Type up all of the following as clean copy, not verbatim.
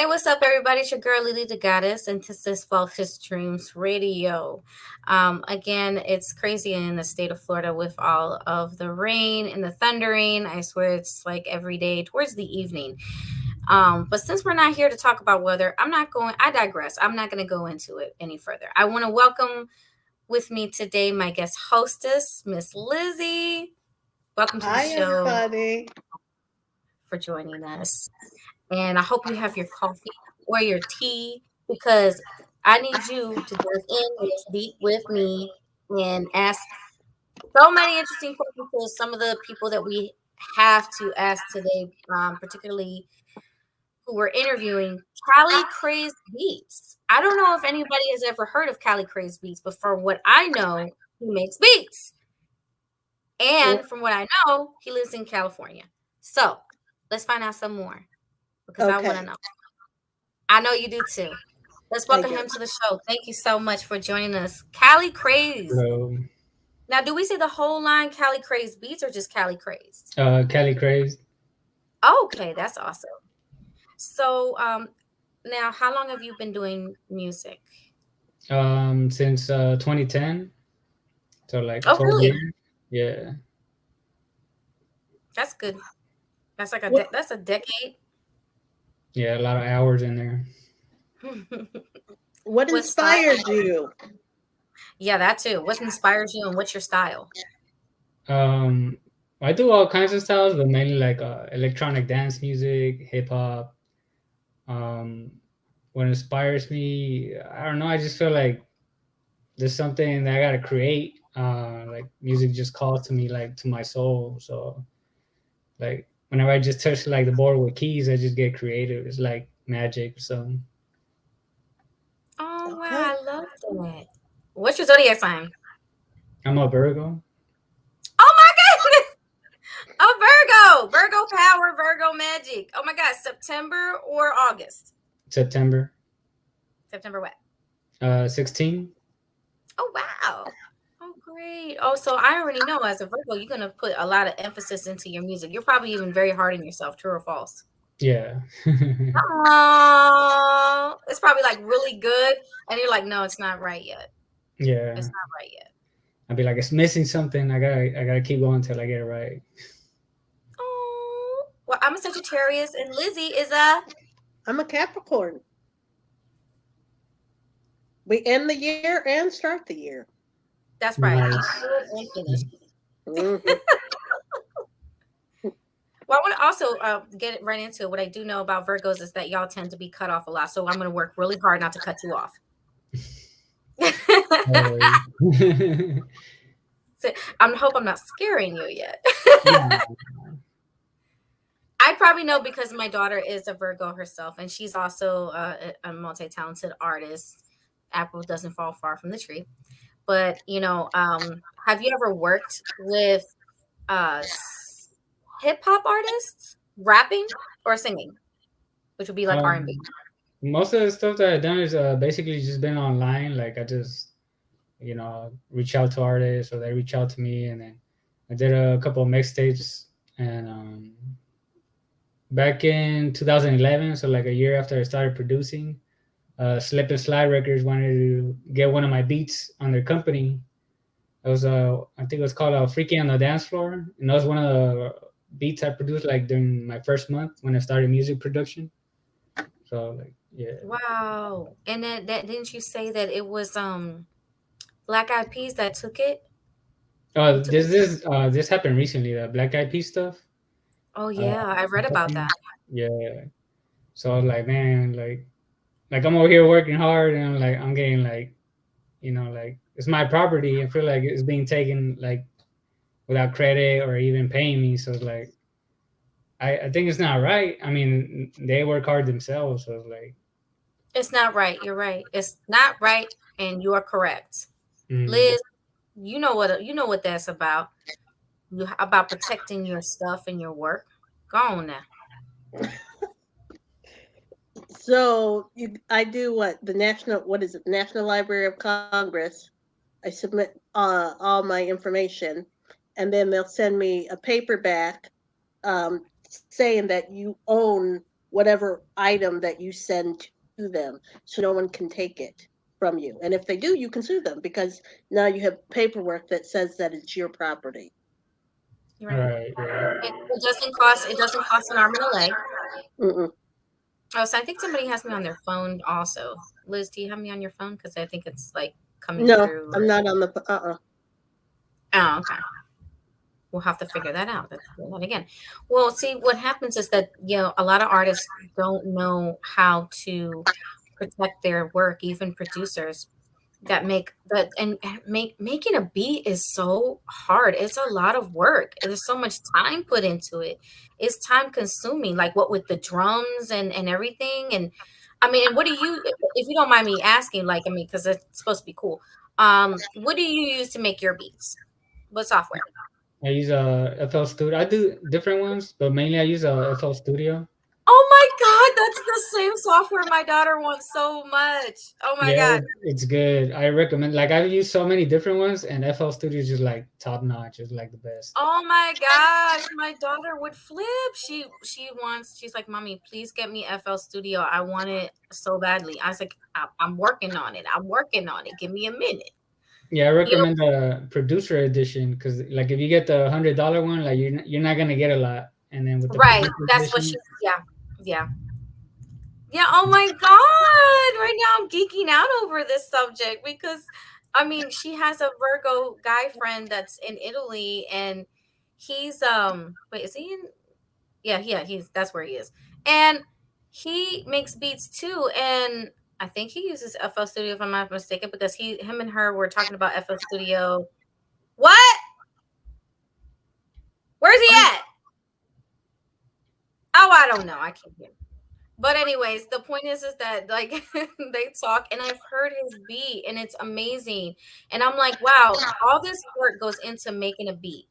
Hey, what's up, everybody? It's your girl Lily the Goddess, and this is FlawlessDreams Radio. Again, it's crazy in the state of Florida with all of the rain and the thundering. I swear it's like every day towards the evening. But since we're not here to talk about weather, I digress. I'm not going to go into it any further. I want to welcome with me today my guest hostess, Miss Lizzie. Welcome to the Hi, show everybody. for joining us. And I hope you have your coffee or your tea because I need you to dive in this deep with me and ask so many interesting questions to some of the people that we have to ask today, particularly who we're interviewing. Cali Craze Beats. I don't know if anybody has ever heard of Cali Craze Beats, but from what I know, he makes beats. Well, And from what I know, he lives in California. So let's find out some more because I want to okay, know. I know you do too. Let's I welcome do. him to the show. Thank you so much for joining us. Cali Craze. Hello, Now, do we say the whole line Cali Craze Beats or just Cali Craze? Kelly Craze. Okay, that's awesome. So, now how long have you been doing music? Since 2010, so like Oh, 12 really? years. Yeah, That's good. That's like What that's a decade. yeah, a lot of hours in there. What What style? inspired you? Yeah, that too. What inspires you and what's your style? Um, I do all kinds of styles, but mainly like electronic dance music, hip hop. Um, what inspires me, I don't know. I just feel like there's something that I gotta create. Like music just calls to me, like to my soul. So like whenever I just touch like the board with keys, I just get creative. It's like magic. So Oh Okay. wow, I love that. What's your zodiac sign? I'm a Virgo. Oh my goodness! Oh, Virgo, Virgo power, Virgo magic. Oh my God, September or August? September September what? 16. Oh wow. Oh great. Oh, so I already know as a Virgo, you're gonna put a lot of emphasis into your music. You're probably even very hard on yourself. True or false? Yeah. Oh, it's probably like really good, and you're like, no, it's not right yet. Yeah. It's not right yet. I'd be like, it's missing something. I gotta keep going till I get it right. Oh, well, I'm a Sagittarius, and Lizzie is a. I'm a Capricorn. We end the year and start the year. That's right. You Nice. started and finished. Hmm. Well, I want to also get it right into it. What I do know about Virgos is that y'all tend to be cut off a lot. So I'm going to work really hard not to cut you off. No worries. So, I hope I'm not scaring you yet. No. I probably know because my daughter is a Virgo herself, and she's also a multi-talented artist. Apple doesn't fall far from the tree. But have you ever worked with uh, hip hop artists, rapping or singing, which would be like R&B? Um, Most of the stuff that I've done is basically just been online. Like I just, reach out to artists or they reach out to me, and then I did a couple of mixtapes and back in 2011, so like a year after I started producing, Slip and Slide Records wanted to get one of my beats on their company. It was I think it was called "Freaky on the Dance Floor," and that was one of the beats I produced like during my first month when I started music production. So like yeah, Wow. And that didn't you say that it was Black Eyed Peas that took it? Who took it? this happened recently. The Black Eyed Peas stuff. Oh Uh, yeah, I read about that. yeah. So I was like, man, like I'm over here working hard, and I'm getting like, like it's my property. I feel like it's being taken like without credit or even paying me. So it's like I think it's not right. I mean, they work hard themselves, so it's like, It's not right. You're right. It's not right, and you are correct. mm, Liz, you know what that's about. About protecting your stuff and your work. Go on now. So I do what the national. What is it? National Library of Congress. I submit all my information, and then they'll send me a paperback saying that you own. whatever item that you send to them, so no one can take it from you. And if they do, you can sue them because now you have paperwork that says that it's your property. You're right. Right. Yeah. It doesn't cost an arm and a leg. Mm-mm. Oh, so I think somebody has me on their phone also. Liz, do you have me on your phone? Because I think it's like coming No, through. I'm not on the. Oh, okay. We'll have to figure that out. Let's do that again. Well, see, what happens is that, a lot of artists don't know how to protect their work, even producers that make that and making a beat is so hard. It's a lot of work. There's so much time put into it. It's time consuming, like what with the drums and everything. And I mean, and what do you, if you don't mind me asking, like, I mean, because it's supposed to be cool. What do you use to make your beats? What software? I use a FL Studio. I do different ones, but mainly I use a FL Studio. Oh my God, that's the same software my daughter wants so much. Oh my Yeah, God. it's good. I recommend. Like I've used so many different ones, and FL Studio is just like top notch. It's like the best. Oh my gosh, my daughter would flip. She's like, "Mommy, please get me FL Studio. I want it so badly." I was like, I'm working on it. I'm working on it. Give me a minute." Yeah, I You recommend the producer edition because, like, if you get the $100 one, like you're not gonna get a lot, and then with the right. producer That's what edition, yeah. Yeah. Yeah, oh my God. Right now I'm geeking out over this subject because I mean, she has a Virgo guy friend that's in Italy and he's wait, is he in yeah, he's that's where he is. And he makes beats too. And I think he uses FL Studio if I'm not mistaken, because him and her were talking about FL Studio. What? Where's he at? Oh, I don't know. I can't hear. But anyways, the point is that like they talk and I've heard his beat and it's amazing. And I'm like, wow, all this work goes into making a beat.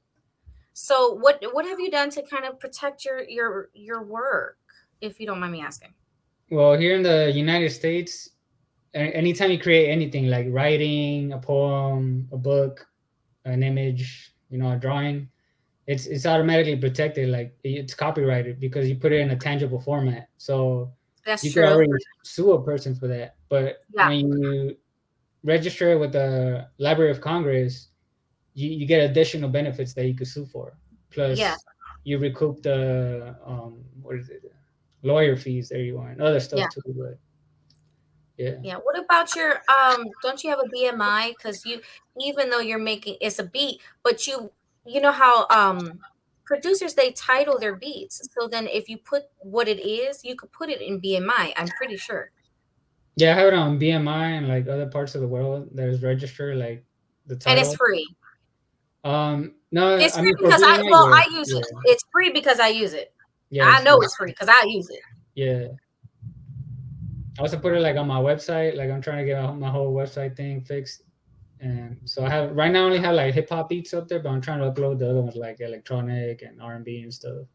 So what have you done to kind of protect your work, if you don't mind me asking? well, here in the United States, anytime you create anything like writing, a poem, a book, an image, a drawing, it's automatically protected. Like it's copyrighted because you put it in a tangible format. So That's you could true. already sue a person for that. But Yeah. when you register it with the Library of Congress, you get additional benefits that you could sue for. Yeah. Plus, you recoup the what is it, lawyer fees that you want, other Yeah. stuff too. But yeah, Yeah. What about your don't you have a BMI? Because you, even though you're making it's a beat, but you know how producers they title their beats. So then if you put what it is, you could put it in BMI, I'm pretty sure. yeah, I have it on BMI and like other parts of the world that is registered, like the And it's title. free. No, It's I free mean for because BMI, I yeah, use it. yeah, It's free because I use it. I yes, know yes, it's free because I use it. yeah. I also put it like on my website. Like I'm trying to get my whole website thing fixed. And so I have right now I only have like hip hop beats up there, but I'm trying to upload the other ones like electronic and R&B and stuff.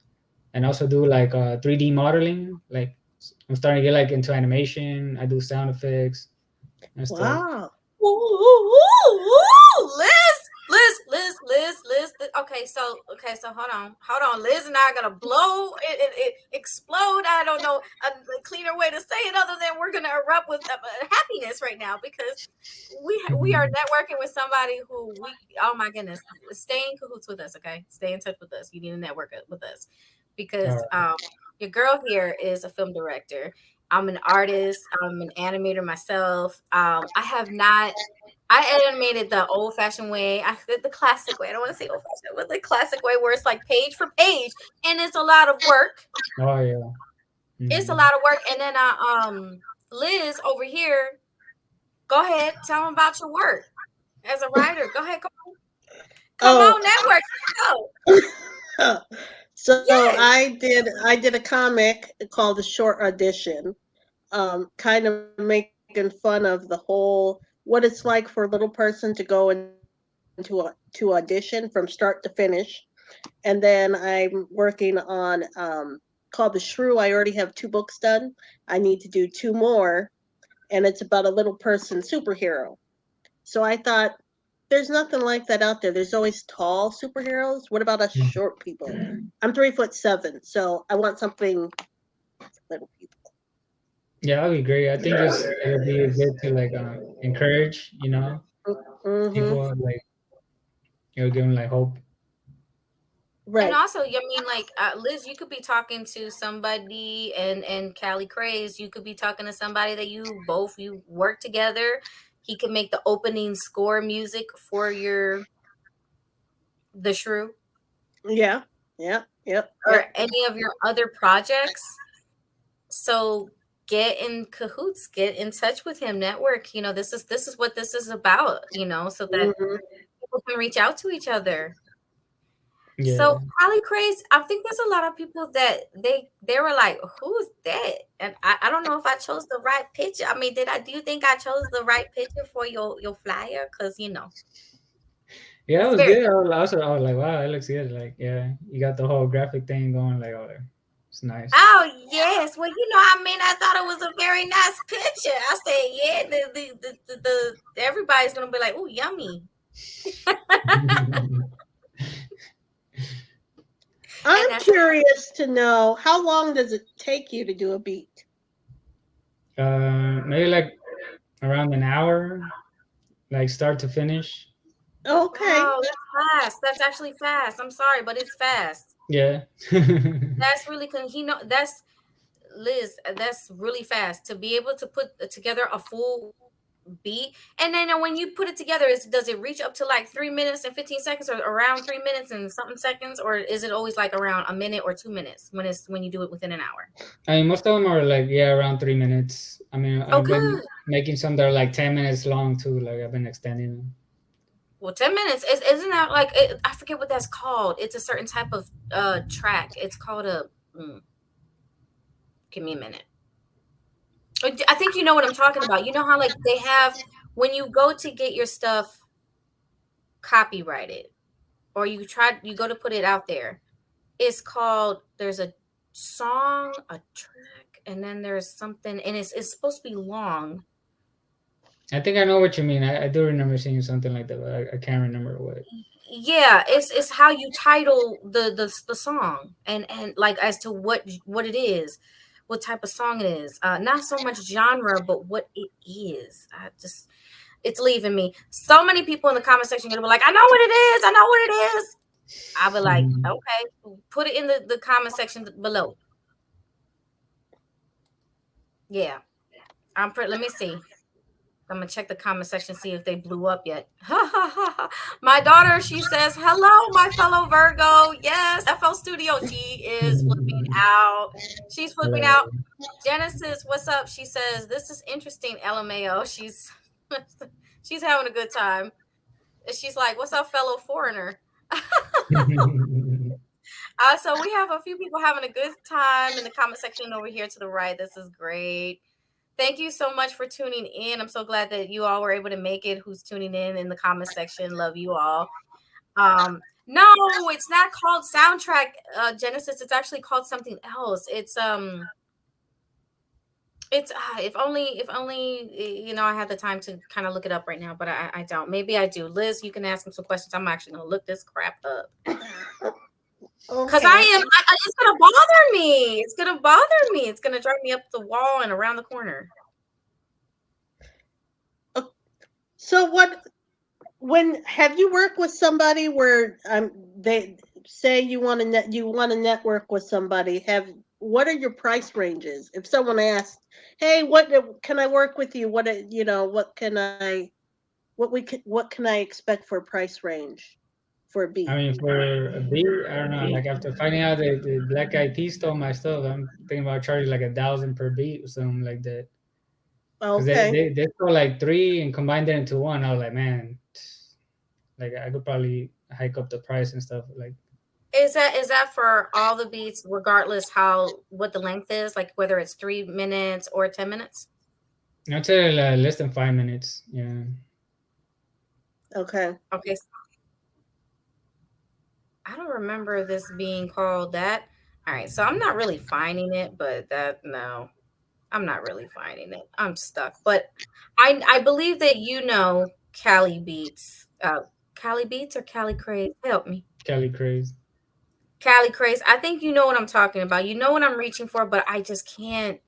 And also do like 3D modeling. Like I'm starting to get like into animation. I do sound effects and stuff. Wow. Ooh, ooh, ooh, ooh, Liz. Okay, so hold on. Liz and I are gonna blow it explode. I don't know a cleaner way to say it other than we're gonna erupt with happiness right now because we are Mhm. networking with somebody who we oh my goodness, stay in cahoots with us, okay? Stay in touch with us. You need to network with us All because right. your girl here is a film director. I'm an artist. I'm an animator myself. I have not. I animated the old-fashioned way. I did the classic way. I don't want to say old-fashioned, but the classic way where it's like page for page, and it's a lot of work. Oh yeah. It's a Mhm. lot of work. And then Liz over here. Go ahead, tell them about your work as a writer. Go ahead, come Oh, on, network. Let's go. so Yes, I did a comic called The Short Audition, kind of making fun of the whole what it's like for a little person to go to audition from start to finish. And then I'm working on called The Shrew. I already have 2 books done. I need to do 2 more, and it's about a little person superhero. So I thought, there's nothing like that out there. There's always tall superheroes. What about us Mhm. short people? I'm 3'7", so I want something little people. Yeah, that'd be great. I think it'll be good to like encourage, Mm-hmm. people like it'll give them like hope. And Right. also, I mean, like Liz, you could be talking to somebody, and Callie Craze, you could be talking to somebody that you work together. He could make the opening score music for your the Shrew Yeah. Yeah. Yep. or Yep. any of your other projects. So get in cahoots, get in touch with him, network. This is what this is about. So that Hmm. people can reach out to each other. So Yeah. Holly Craze, I think there's a lot of people that they were like, "Who's that?" And I don't know if I chose the right picture. I mean, did I? Do you think I chose the right picture for your flyer? Because Yeah, that it's was very. good. I was like, wow, it looks good. Like, yeah, you got the whole graphic thing going. Like, oh, it's nice. Oh yes, well I mean I thought it was a very nice picture. I said yeah, the everybody's gonna be like, "Oh yummy," and I'm that's curious to know how long does it take you to do a beat? Maybe like around an hour, like start to finish. Okay. wow, that's fast. That's actually fast. I'm sorry, but it's fast. Yeah. That's really he know that's Liz, that's really fast to be able to put together a full beat. And then when you put it together, does it reach up to like 3 minutes and 15 seconds, or around 3 minutes and something seconds, or is it always like around a minute or 2 minutes when you do it within an hour? I mean, most of them are like, yeah, around 3 minutes. I mean, Oh, I've been good. making some that are like 10 minutes long too. Like, I've been extending them. Well, 10 minutes isn't that like I forget what that's called. It's a certain type of track. It's called a. Give me a minute. I think you know what I'm talking about. You know how like they have when you go to get your stuff copyrighted, or you go to put it out there. It's called there's a song, a track, and then there's something, and it's supposed to be long. I think I know what you mean. I do remember seeing something like that, but I can't remember what. Yeah, it's how you title the song, and like as to what it is, what type of song it is. Not so much genre, but what it is. It's leaving me. So many people in the comment section are gonna be like, I know what it is, I know what it is. I'll be like, okay, put it in the comment section below. Yeah. Let me see. I'm gonna check the comment section, see if they blew up yet. My daughter, she says, "Hello, my fellow Virgo. Yes, FL Studio." She is flipping out. She's flipping out. Right. Genesis, what's up? She says, "This is interesting." LMAO. She's having a good time. She's like, "What's up, fellow foreigner?" So we have a few people having a good time in the comment section over here to the right. This is great. Thank you so much for tuning in. I'm so glad that you all were able to make it. Who's tuning in the comment section? Love you all. No, it's not called soundtrack Genesis. It's actually called something else. It's if only I had the time to kind of look it up right now, but I don't. Maybe I do. Liz, you can ask him some questions. I'm actually gonna look this crap up. Cause Okay. it's gonna bother me. It's gonna bother me. It's gonna drive me up the wall and around the corner. So what when have you worked with somebody where they say you want to network with somebody, have what are your price ranges? If someone asks, "Hey, what can I work with you? What can what can I expect for a price range for a I beat?" mean, for a beat, I don't know. Like after finding out that the Black Eyed Peas stole my stuff, I'm thinking about charging like 1,000 per beat or something like that. Because they, Okay. they they stole like three and combined it into one. I was like, man, like I could probably hike up the price and stuff. Like, Is that for all the beats, regardless what the length is, like whether it's 3 minutes or 10 minutes? I'd say less than 5 minutes. Yeah. Okay. Okay, I don't remember this being called that. All right, so I'm not really finding it, but that no, I'm not really finding it. I'm stuck. But I believe that Cali Beats. Cali Beats or Cali Craze? Help me. Cali craze. Cali Craze. I think you know what I'm talking about. You know what I'm reaching for, but I just can't.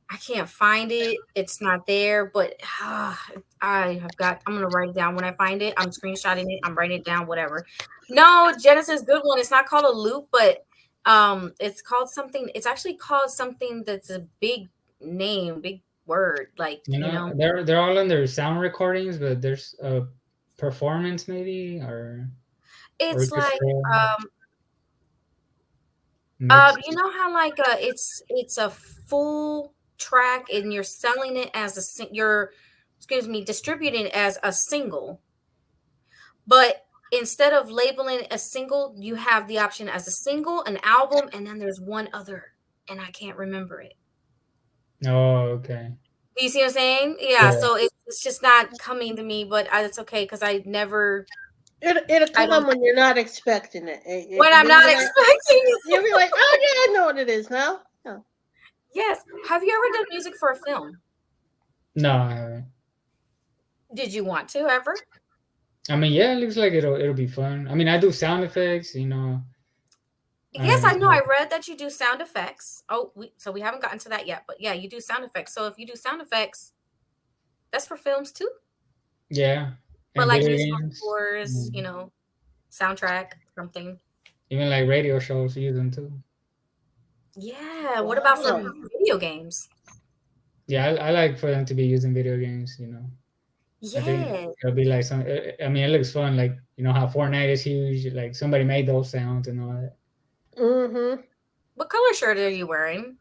I can't find it. It's not there. But I have got. I'm gonna write it down when I find it. I'm screenshotting it. I'm writing it down. Whatever. No, Genesis, good one. It's not called a loop, but it's called something. It's actually called something that's a big name, big word. Like You you know, know, they're all under sound recordings, but there's a performance maybe or it's like orchestra um mix. you know how like it's a full track and you're selling it as you're excuse me distributing it as a single, but instead of labeling it a single, you have the option as a single, an album, and then there's one other, and I can't remember it. Oh, okay. Do you see what I'm saying? Yeah. Yeah. So it's just not coming to me, but it's okay because I never, It'll I don't come when you're not expecting it. when I'm When not you're not, expecting it. you'll be like, oh yeah, I know what it is now. Yeah. Yes. Have you ever done music for a film? No, I haven't. Did you want to ever? I mean, yeah, it looks like it'll be fun. I mean, I do sound effects, you know, Yes, and I know. I read that you do sound effects. Oh, so we haven't gotten to that yet, but yeah, you do sound effects. So if you do sound effects, that's for films too. yeah, But and like video musical games, scores, and soundtrack, something. even like radio shows use them too. Yeah. What about for Wow. video games? Yeah, I like for them to be using video games. I think Yes. it'll be like some. I mean, it looks fun. Like how Fortnite is huge. Like somebody made those sounds and all that. Mm-hmm. What color shirt are you wearing?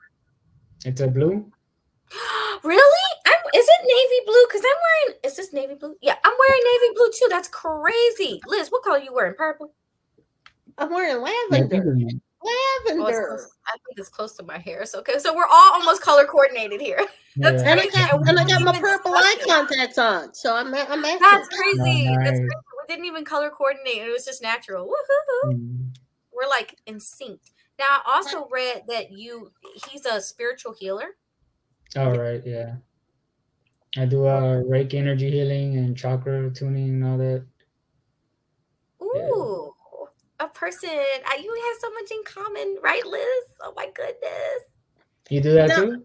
It's a blue. Really? Is it navy blue? Because I'm wearing. Is this navy blue? Yeah, I'm wearing navy blue too. That's crazy. Liz, what color you wearing? Purple. I'm wearing Yeah, I think lavender. Oh, it's close. Lavender. I think it's close to my hair. So okay, so we're all almost color coordinated here. That's yeah. And I crazy, got and we and I didn't got my even purple eye discuss it. contacts on, so I'm That's matching. Oh, crazy. That's nice. crazy. We didn't even color coordinate. It was just natural. Woohoo! Mm. We're like in sync. Now, I also read that he's a spiritual healer. All right. Yeah. I do Reiki energy healing and chakra tuning and all that. Yeah. Ooh, a person. You have so much in common, right, Liz? Oh my goodness. You do that No, too?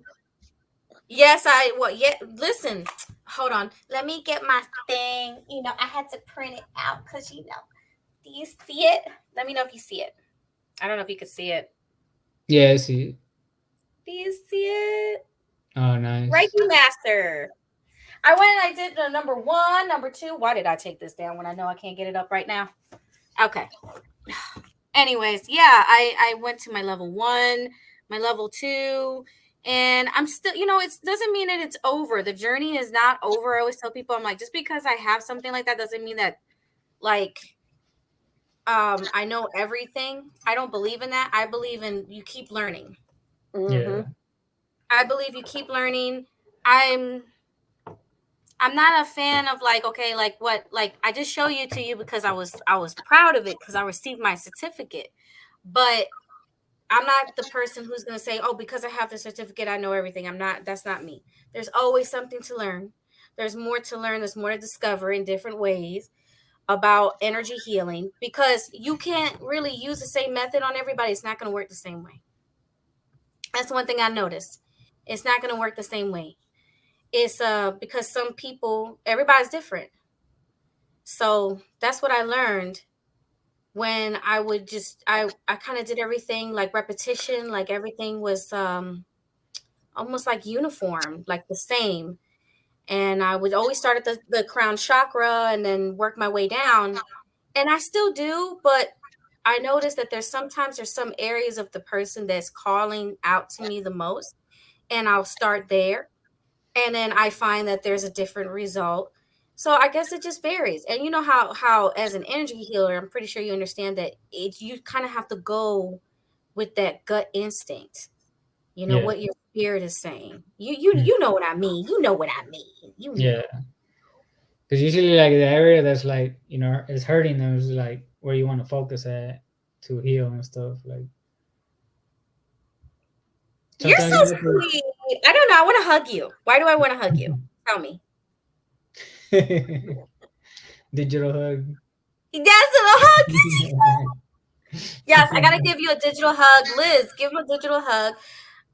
Yes, yeah, listen. Hold on. Let me get my thing. I had to print it out because do you see it? Let me know if you see it. I don't know if you could see it. Yeah. I see. Do you see it? Oh, nice. Reiki Master. I went and I did the number one, number two. Why did I take this down when I know I can't get it up right now? Okay. Anyways, yeah, I went to my level one, my level two, and I'm still, it doesn't mean that it's over. The journey is not over. I always tell people, I'm like, just because I have something like that doesn't mean that, like, I know everything. I don't believe in that. I believe in you keep learning. mm-hmm. Yeah. I believe you keep learning. I'm I'm not a fan of like, okay, like what, like I just show you to you because I was proud of it because I received my certificate. But I'm not the person who's going to say, oh, because I have the certificate, I know everything. I'm not, that's not me. There's always something to learn. There's more to learn. There's more to discover in different ways about energy healing because you can't really use the same method on everybody. It's not going to work the same way. That's one thing I noticed. It's not going to work the same way. It's because some people, everybody's different. So that's what I learned when I would just I kind of did everything like repetition, like everything was almost like uniform, like the same. And I would always start at the crown chakra and then work my way down. And I still do, but I noticed that there's some areas of the person that's calling out to me the most. And I'll start there. And then I find that there's a different result. So I guess it just varies. And you know how as an energy healer, I'm pretty sure you understand that you kind of have to go with that gut instinct. Yeah. What your spirit is saying. You know what I mean. You know what I mean. You know. Yeah. Because usually, like the area that's like is hurting them is like where you want to focus at to heal and stuff. Like You're sometimes so you have to. sweet. I don't know. I want to hug you. Why do I want to hug you? Tell me. Digital hug. That's a hug. Yes, I gotta give you a digital hug. Liz, give him a digital hug.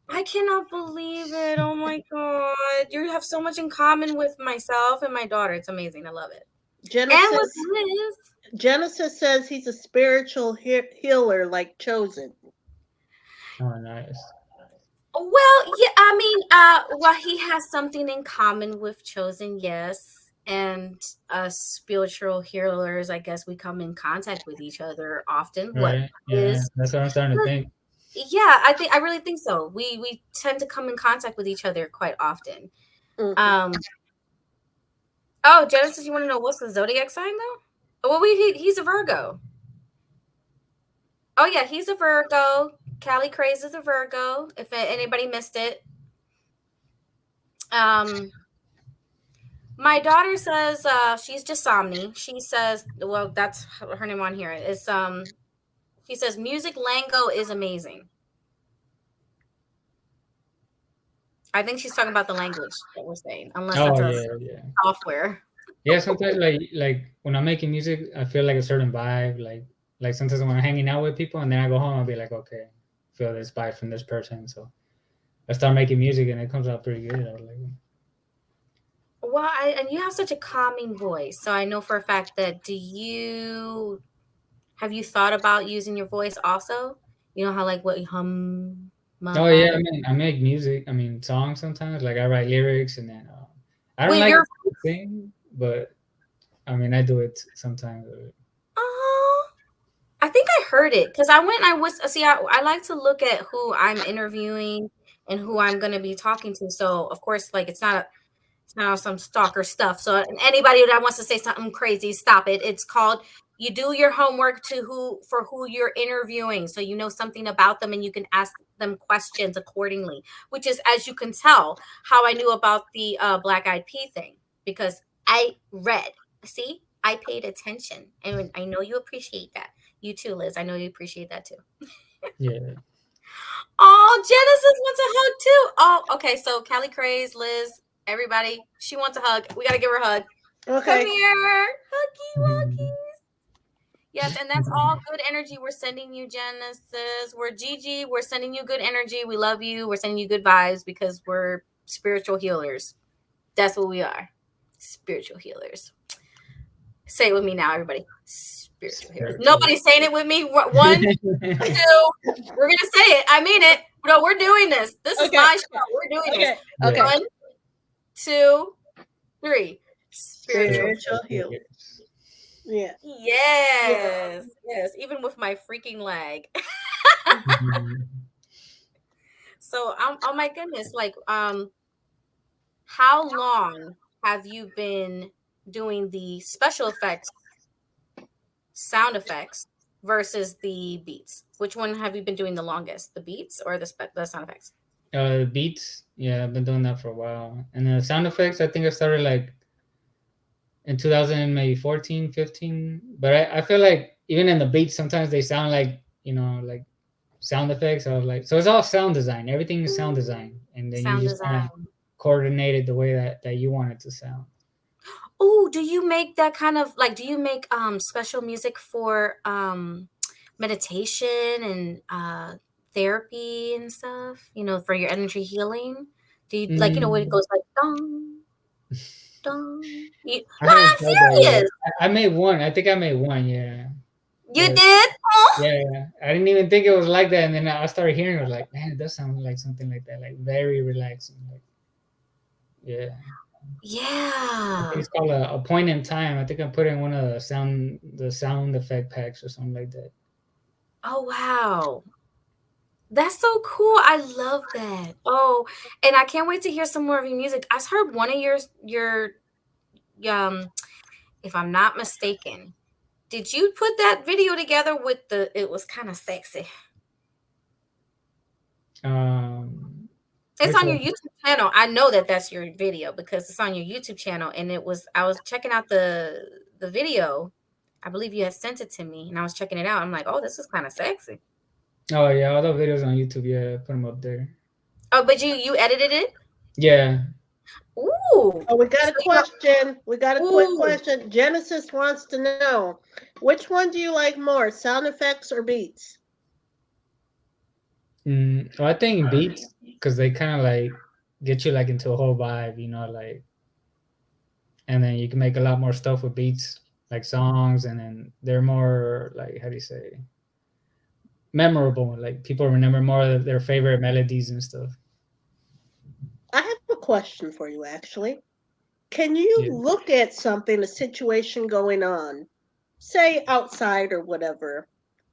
I cannot believe it. Oh my God. You have so much in common with myself and my daughter. It's amazing. I love it. And with Genesis Liz. Genesis says he's a spiritual healer like Chosen. Oh, nice. Well, yeah, I mean, well, he has something in common with Chosen, yes. And us spiritual healers, I guess we come in contact with each other often. What Right. Yeah, is that's what I'm starting to think. yeah, I really think so. We tend to come in contact with each other quite often. Hmm. Um oh, Genesis, you want to know what's the zodiac sign though? Well, he's a Virgo. Oh yeah, he's a Virgo. Callie Craze is a Virgo. If anybody missed it, um, my daughter says she's Jasomni. She says, well, that's her name on here. It's she says music Lango is amazing. I think she's talking about the language that we're saying, unless Oh that's a yeah, yeah, software. yeah. Sometimes like when I'm making music, I feel like a certain vibe. Like sometimes when I'm hanging out with people, and then I go home, I'll be like, okay, feel this vibe from this person. So I start making music, and it comes out pretty good. I was like, Well, and you have such a calming voice, so I know for a fact that do you have you thought about using your voice also? You know how like what oh yeah, ma. I make music. I mean, songs sometimes. Like I write lyrics, and then I don't Wait, like you're to sing, but I mean, I do it sometimes. oh, I think I heard it because I went and I was see I like to look at who I'm interviewing and who I'm going to be talking to. So of course, like it's not some stalker stuff. So anybody that wants to say something crazy, stop it. It's called you do your homework to who you're interviewing, so you know something about them and you can ask them questions accordingly. Which is, as you can tell, how I knew about the Black Eyed Pea thing because I read. See, I paid attention, and I know you appreciate that. You too, Liz. I know you appreciate that too. Yeah. Oh, Genesis wants a hug too. Oh, okay. So Callie Craze, Liz, everybody, she wants a hug. We gotta give her a hug. Come Okay. here, huggy Mhm. wuggy. Yes, and that's all good energy we're sending you, Genesis. We're Gigi. We're sending you good energy. We love you. We're sending you good vibes because we're spiritual healers. That's what we are. Spiritual healers. Say it with me now, everybody. Spiritual healers. Spiritual. Nobody's saying it with me. One, two. We're gonna say it. I mean it. No, we're doing this. This is Okay. my show. We're doing this. Okay. Yeah. Okay. One, two, three. Spiritual. Spiritual Spiritual heal. figures. Yeah. Yes. Yes. Even with my freaking leg. Mhm. So oh my goodness. Like how long have you been doing the special effects, sound effects versus the beats? Which one have you been doing the longest? The beats or the sound effects? Beats, yeah, I've been doing that for a while. And then sound effects, I think I started like in 2000, maybe 14, 15. But I feel like even in the beats, sometimes they sound like, like sound effects. I was like, so it's all sound design. Everything is sound design. And then you Sound just kind of design. coordinate it the way that you want it to sound. Oh, do you make that kind of like do you make special music for meditation and therapy and stuff, for your energy healing? Do you like, when it Mm, goes like dong dong? I No, haven't tried that I'm yet. serious. I made one. I think I made one, yeah. You But did? Oh. yeah, yeah. I didn't even think it was like that. And then I started hearing it, I was like, man, it does sound like something like that. Like very relaxing. Like, yeah. I think Yeah. it's called a point in time. I think I put in one of the sound effect packs or something like that. Oh wow. That's so cool. I love that. Oh, and I can't wait to hear some more of your music. I heard one of your um if I'm not mistaken. Did you put that video together with it was kind of sexy. It's Which on your one? YouTube channel. I know that that's your video because it's on your YouTube channel and I was checking out the video. I believe you had sent it to me and I was checking it out. I'm like, "Oh, this is kind of sexy." Oh yeah, all the videos on YouTube. Yeah, put them up there. Oh, but you edited it? Yeah, Ooh. Oh, we got So a you know, question. We got a quick ooh. question. Genesis wants to know which one do you like more, sound effects or beats? Well, I think beats because they kind of like get you like into a whole vibe, you know, like, and then you can make a lot more stuff with beats, like songs, and then they're more like how do you say memorable. Like people remember more of their favorite melodies and stuff. I have a question for you, actually. Can you Yeah, look at something, a situation going on, say outside or whatever,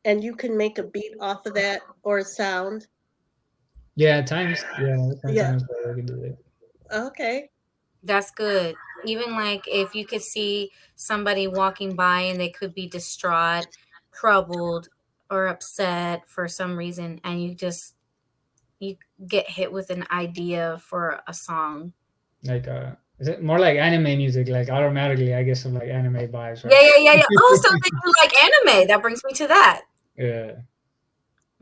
and you can make a beat off of that or a sound? yeah. At times, yeah, Yeah. sometimes I can do it. Okay. That's good. Even like if you could see somebody walking by and they could be distraught, troubled, or upset for some reason, and you get hit with an idea for a song. Like, is it more like anime music? Like automatically, I get some like anime vibes, Yeah, right? yeah, yeah, yeah. Oh, so then you like anime. That brings me to that. Yeah,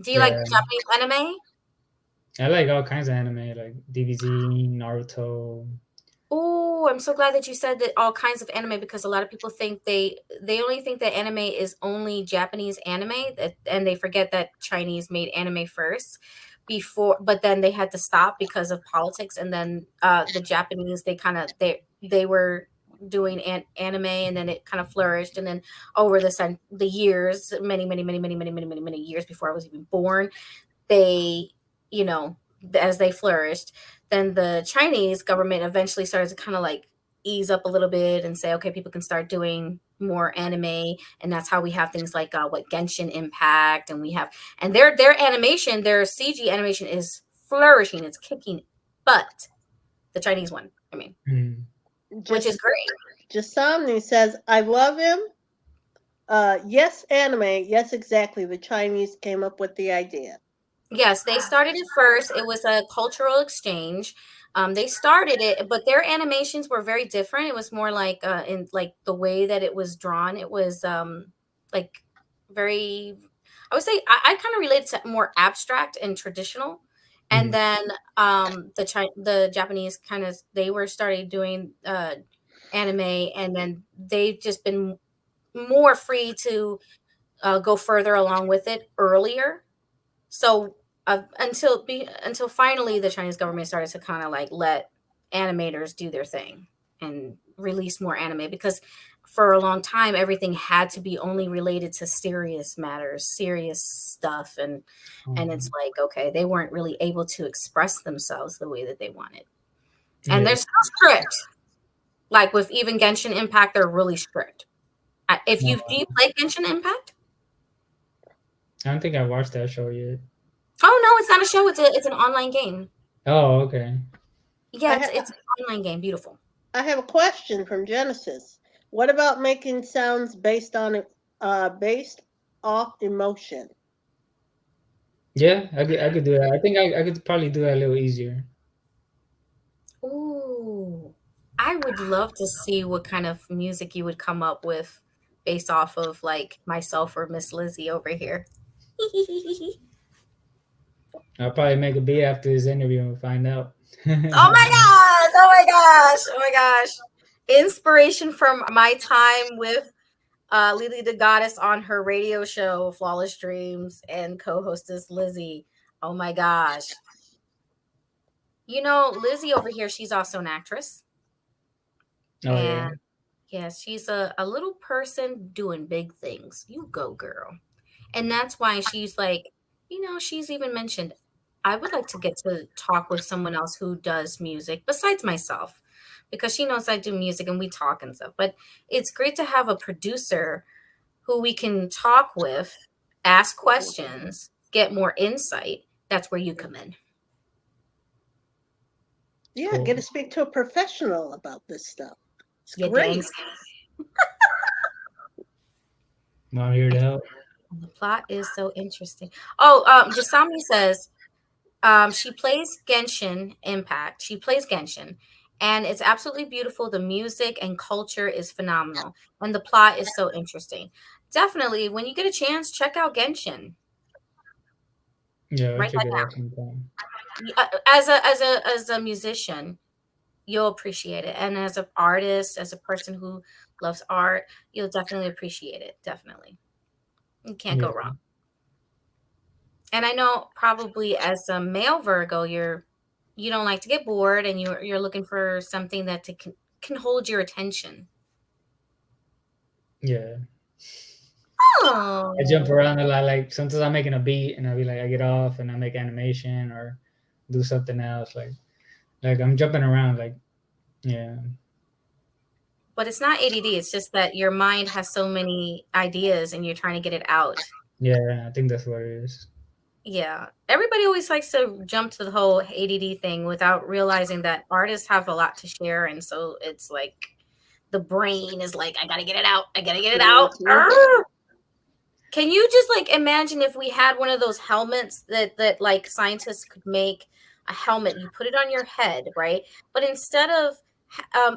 Do you like yeah. Japanese anime? I like all kinds of anime, like DBZ, Naruto. Oh, I'm so glad that you said that all kinds of anime because a lot of people think they only think that anime is only Japanese anime and they forget that Chinese made anime first before but then they had to stop because of politics and then the Japanese they were doing anime and then it kind of flourished and then over the years many years before I was even born they, you know, as they flourished, then the Chinese government eventually started to kind of like ease up a little bit and say, okay, people can start doing more anime, and that's how we have things like what Genshin Impact, and we have and their animation, their CG animation is flourishing, it's kicking butt. The Chinese one, I mean, Mm. which is Just great. Jasomni says, I love him. Yes, anime. Yes, exactly. The Chinese came up with the idea. Yes, they started it first. It was a cultural exchange. They started it, but their animations were very different. It was more like in like the way that it was drawn. It was like very. I would say I kind of related to more abstract and traditional. And Mm. then the Japanese kind of they were started doing anime, and then they've just been more free to go further along with it earlier so until finally the Chinese government started to kind of like let animators do their thing and release more anime because for a long time everything had to be only related to serious matters, serious stuff and it's Um, like okay, they weren't really able to express themselves the way that they wanted. And yeah, they're still strict. Like with even Genshin Impact, they're really strict. If you do no, you play Genshin Impact? I don't think I watched that show yet. Oh no, it's not a show. It's an online game. Oh, okay. I, Yeah, ha- it's an online game. Beautiful. I have a question from Genesis. What about making sounds based off emotion? Yeah, I could do that. I think I could probably do that a little easier. Ooh, I would love to see what kind of music you would come up with based off of like myself or Miss Lizzie over here. I'll probably make a beat after this interview and find out. Oh my gosh! Oh my gosh! Oh my gosh! Inspiration from my time with Lily the Goddess on her radio show, Flawless Dreams, and co-hostess Lizzie. Oh my gosh! You know, Lizzie over here, she's also an actress, Oh yeah. and yeah, she's a little person doing big things. You go, girl. And that's why she's like, she's even mentioned, I would like to get to talk with someone else who does music besides myself, because she knows I do music and we talk and stuff. But it's great to have a producer who we can talk with, ask questions, get more insight. That's where you come in. Yeah, Cool. get to speak to a professional about this stuff. It's You great. dang. Well, I'm here to help. The plot is so interesting. Oh, Jasami says she plays Genshin Impact. She plays Genshin, and it's absolutely beautiful. The music and culture is phenomenal, and the plot is so interesting. Definitely, when you get a chance, check out Genshin. Yeah, I'll Write check that it out down. sometime. As a musician. you'll appreciate it. And as an artist, as a person who loves art, you'll definitely appreciate it. Definitely. You can't go Yeah, wrong. And I know probably as a male Virgo, you don't like to get bored and you're looking for something that can hold your attention. yeah. I jump Oh, around a lot. Like sometimes I'm making a beat and I'll be like, I get off and I make animation or do something else. Like I'm jumping around. Like yeah, but it's not ADD. It's just that your mind has so many ideas and you're trying to get it out. yeah. I think that's what it is. Yeah. Everybody always likes to jump to the whole ADD thing without realizing that artists have a lot to share. And so it's like the brain is like, I got to get it out. I got to get it out. Mhm. Arrgh! Can you just like imagine if we had one of those helmets that like scientists could make a helmet? You put it on your head, right? But instead of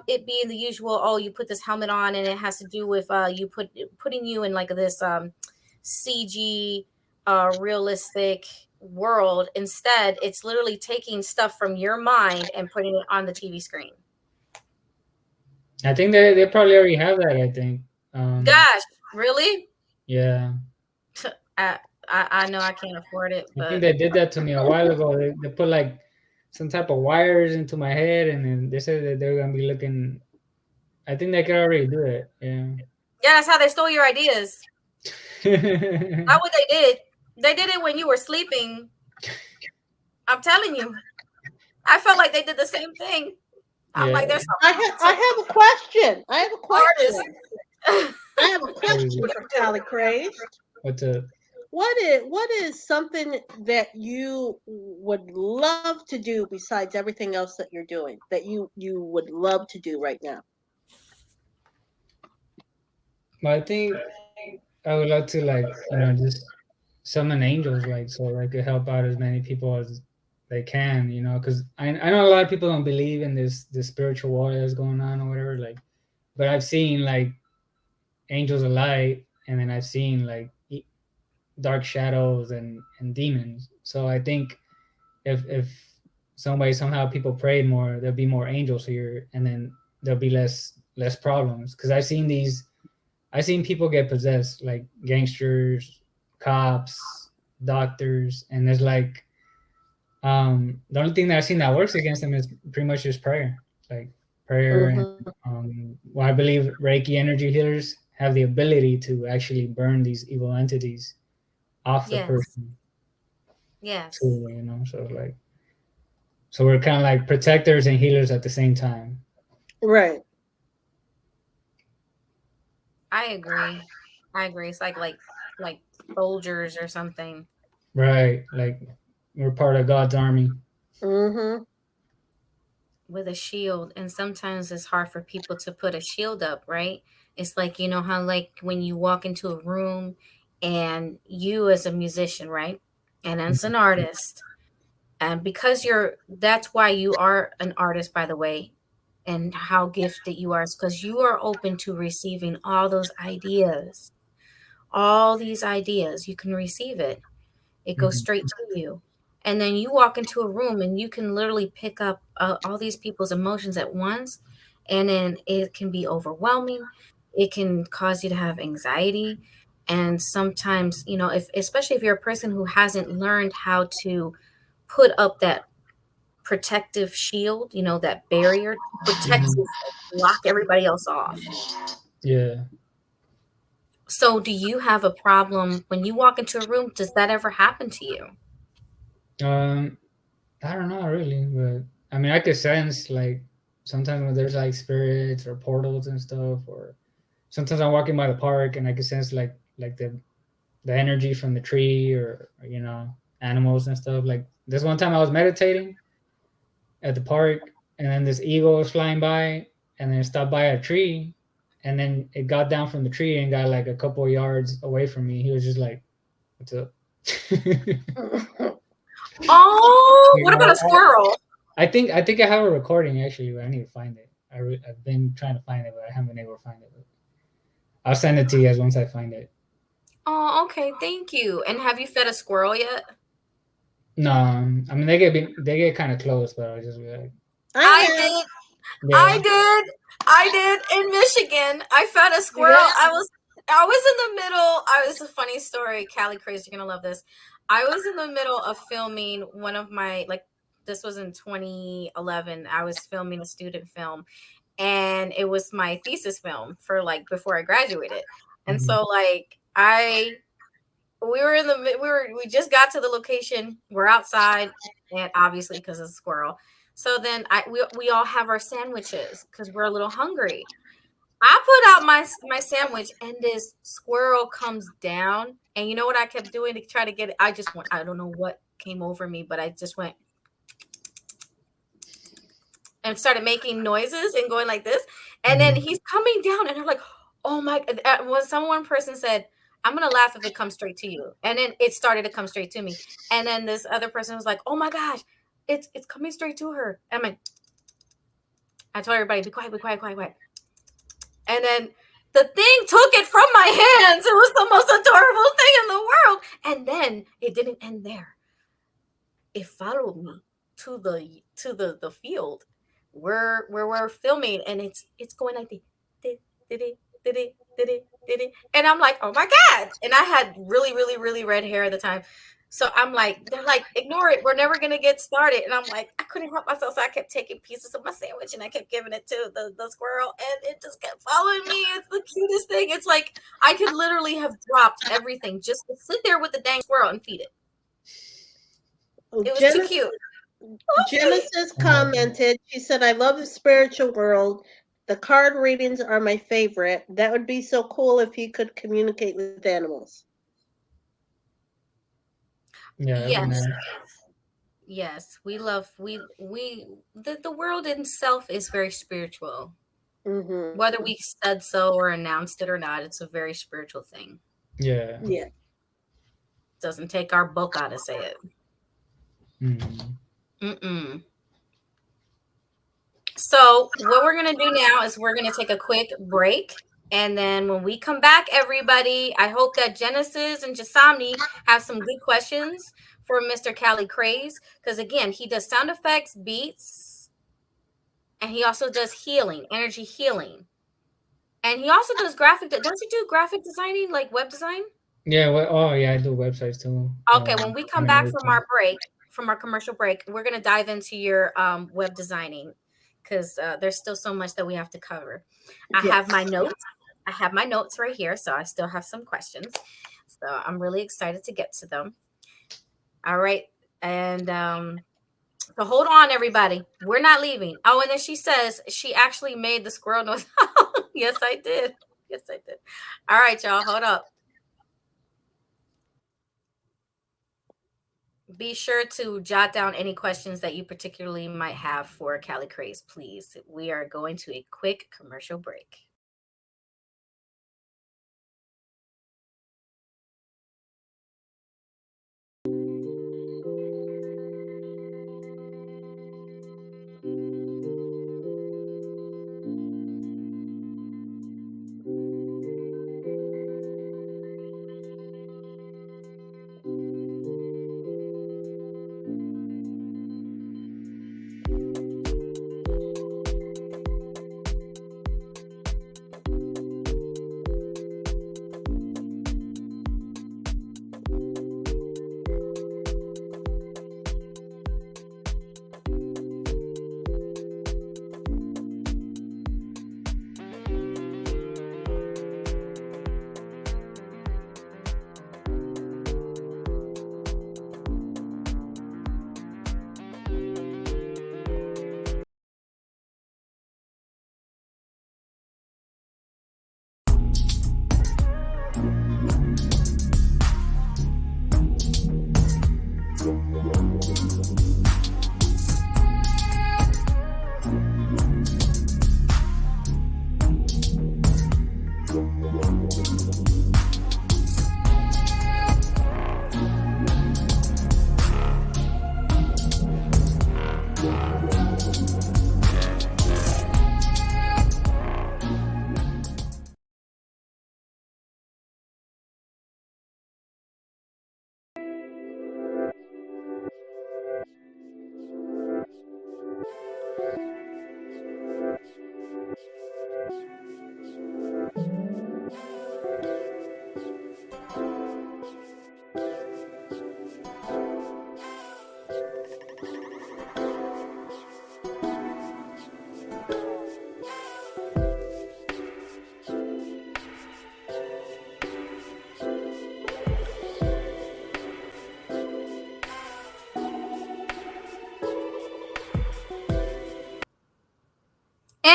it being the usual, oh, you put this helmet on and it has to do with putting you in like this CG realistic world. Instead, it's literally taking stuff from your mind and putting it on the TV screen. I think they probably already have that. I think. Gosh, really? Yeah, I I know I can't afford it, I think but they did that to me a while ago. They put like some type of wires into my head, and then they said that they're gonna be looking. I think they could already do it. Yeah. yeah, that's how they stole your ideas. That's what they did. They did it when you were sleeping. I'm telling you. I felt like they did the same thing. I'm Yeah. like, there's I some have a question. I have a artists. question. I have a What is question it? for Tally Crazed. What's up? What is something that you would love to do besides everything else that you're doing that you would love to do right now? Well, I think I would like to like just summon angels like so I could help out as many people as they can, because I know a lot of people don't believe in this spiritual war that's going on or whatever, like, but I've seen like angels of light, and then I've seen like dark shadows and demons. So I think if some way somehow people prayed more, there'll be more angels here, and then there'll be less problems. Because I've seen people get possessed, like gangsters, cops, doctors, and there's like the only thing that I've seen that works against them is pretty much just prayer, like prayer, and Mm-hmm. well, I believe Reiki energy healers have the ability to actually burn these evil entities off the Yes. person Yes. too, so like so we're kind of like protectors and healers at the same time. Right. I agree. I agree. It's like soldiers or something Right, like we're part of God's army. Mm-hmm. with a shield. And sometimes it's hard for people to put a shield up, right? It's like, you know how like when you walk into a room and you as a musician, right? And as an artist, and because that's why you are an artist, by the way, and how gifted you are is because you are open to receiving all those ideas, all these ideas. You can receive it. It goes Mhm. straight to you. And then you walk into a room and you can literally pick up all these people's emotions at once. And then it can be overwhelming. It can cause you to have anxiety. And sometimes, if especially if you're a person who hasn't learned how to put up that protective shield, that barrier to protect Mhm. you, block everybody else off. Yeah. So, do you have a problem when you walk into a room? Does that ever happen to you? Um, I don't know really, but I mean, I could sense like sometimes when there's like spirits or portals and stuff, or sometimes I'm walking by the park and I can sense like the energy from the tree or animals and stuff. Like this one time I was meditating at the park, and then this eagle was flying by, and then it stopped by a tree, and then it got down from the tree and got like a couple of yards away from me. He was just like, "What's up?" Oh, what You about know, a squirrel? I think I have a recording actually, but I need to find it. I've been trying to find it, but I haven't been able to find it. But I'll send it to you guys once I find it. Oh, okay, thank you. And have you fed a squirrel yet? No, I mean they get kind of close, but I'll just be like, I I have. did. Yeah. I did. I did in Michigan. I found a squirrel. Yeah. I was in the middle. I was a funny story. Callie Craze, you're gonna love this. I was in the middle of filming one of my like this was in 2011. I was filming a student film and it was my thesis film for like before I graduated. And Mhm. so like I we were in the we just got to the location. We're outside and obviously because it's a squirrel. So then we all have our sandwiches because we're a little hungry. I put out my sandwich and this squirrel comes down and you know what I kept doing to try to get it? I just went I don't know what came over me, but I just went and started making noises and going like this. And then Mhm. he's coming down, and they're like, "Oh my!" When one person said, "I'm gonna laugh if it comes straight to you," and then it started to come straight to me. And then this other person was like, "Oh my gosh, it's coming straight to her." And I'm like, I told everybody, "Be quiet, be quiet, quiet, quiet." And then the thing took it from my hands. It was the most adorable thing in the world. And then it didn't end there. It followed me to the field where we're filming, and it's going like the did it did it did it did it, and I'm like, oh my god! And I had really really really red hair at the time, so I'm like, they're like, ignore it, we're never gonna get started, and I'm like, I couldn't help myself, so I kept taking pieces of my sandwich and I kept giving it to the squirrel, and it just kept following me. It's the cutest thing. It's like I could literally have dropped everything just to sit there with the dang squirrel and feed it. Oh, It was too cute. Genesis Oh my god. commented, she said, I love the spiritual world. The card readings are my favorite. That would be so cool if you could communicate with animals. Yeah, that'd be Yes, nice. yes, we love the world itself is very spiritual. Mm-hmm. Whether we said so or announced it or not, it's a very spiritual thing. Yeah. Yeah. Doesn't take our book out to say it. Mhm. Mm-mm. So what we're gonna do now is we're gonna take a quick break, and then when we come back, everybody, I hope that Genesis and Jasamni have some good questions for Mr. Cali Craze, because again, he does sound effects, beats, and he also does healing, energy healing. And he also does don't you do graphic designing, like web design? Yeah. Well, oh yeah, I do websites too. Okay, when we come I'm back an from editor. our break, from our commercial break, we're gonna dive into your web designing because there's still so much that we have to cover. I Yes. have my notes. I have my notes right here, so I still have some questions. So I'm really excited to get to them. All right, and so hold on, everybody. We're not leaving. Oh, and then she says she actually made the squirrel noise. Yes, I did. Yes, I did. All right, y'all, hold up. Be sure to jot down any questions that you particularly might have for Cali Craze, please. We are going to a quick commercial break.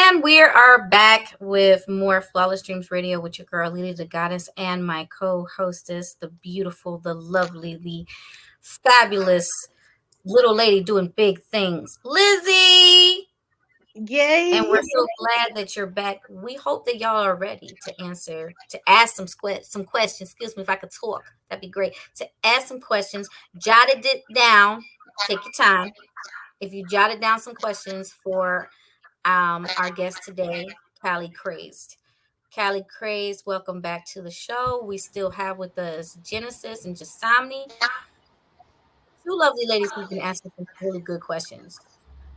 And we are back with more Flawless Dreams Radio with your girl, Lily the Goddess, and my co hostess, the beautiful, the lovely, the fabulous little lady doing big things, Lizzie. And we're Yay! so glad that you're back. We hope that y'all are ready to answer, to ask some questions. Excuse me if I could talk. That'd be great. To ask some questions, jotted it down. Take your time. If you jotted down some questions for our guest today, Callie Crazed. Callie Crazed, welcome back to the show. We still have with us Genesis and Jasami, two lovely ladies who've been asking some really good questions.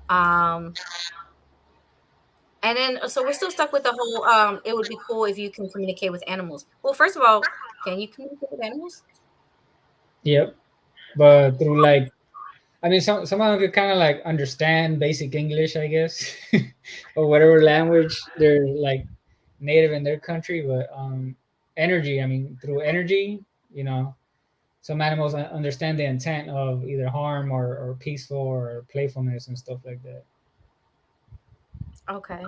Um, and then so we're still stuck with the whole it would be cool if you can communicate with animals. Well, first of all, can you communicate with animals? Yep. But through like, I mean, someone could kind of like understand basic English, I guess, or whatever language they're like native in their country. But energy, I mean, through energy, you know, some animals understand the intent of either harm or peaceful or playfulness and stuff like that. Okay.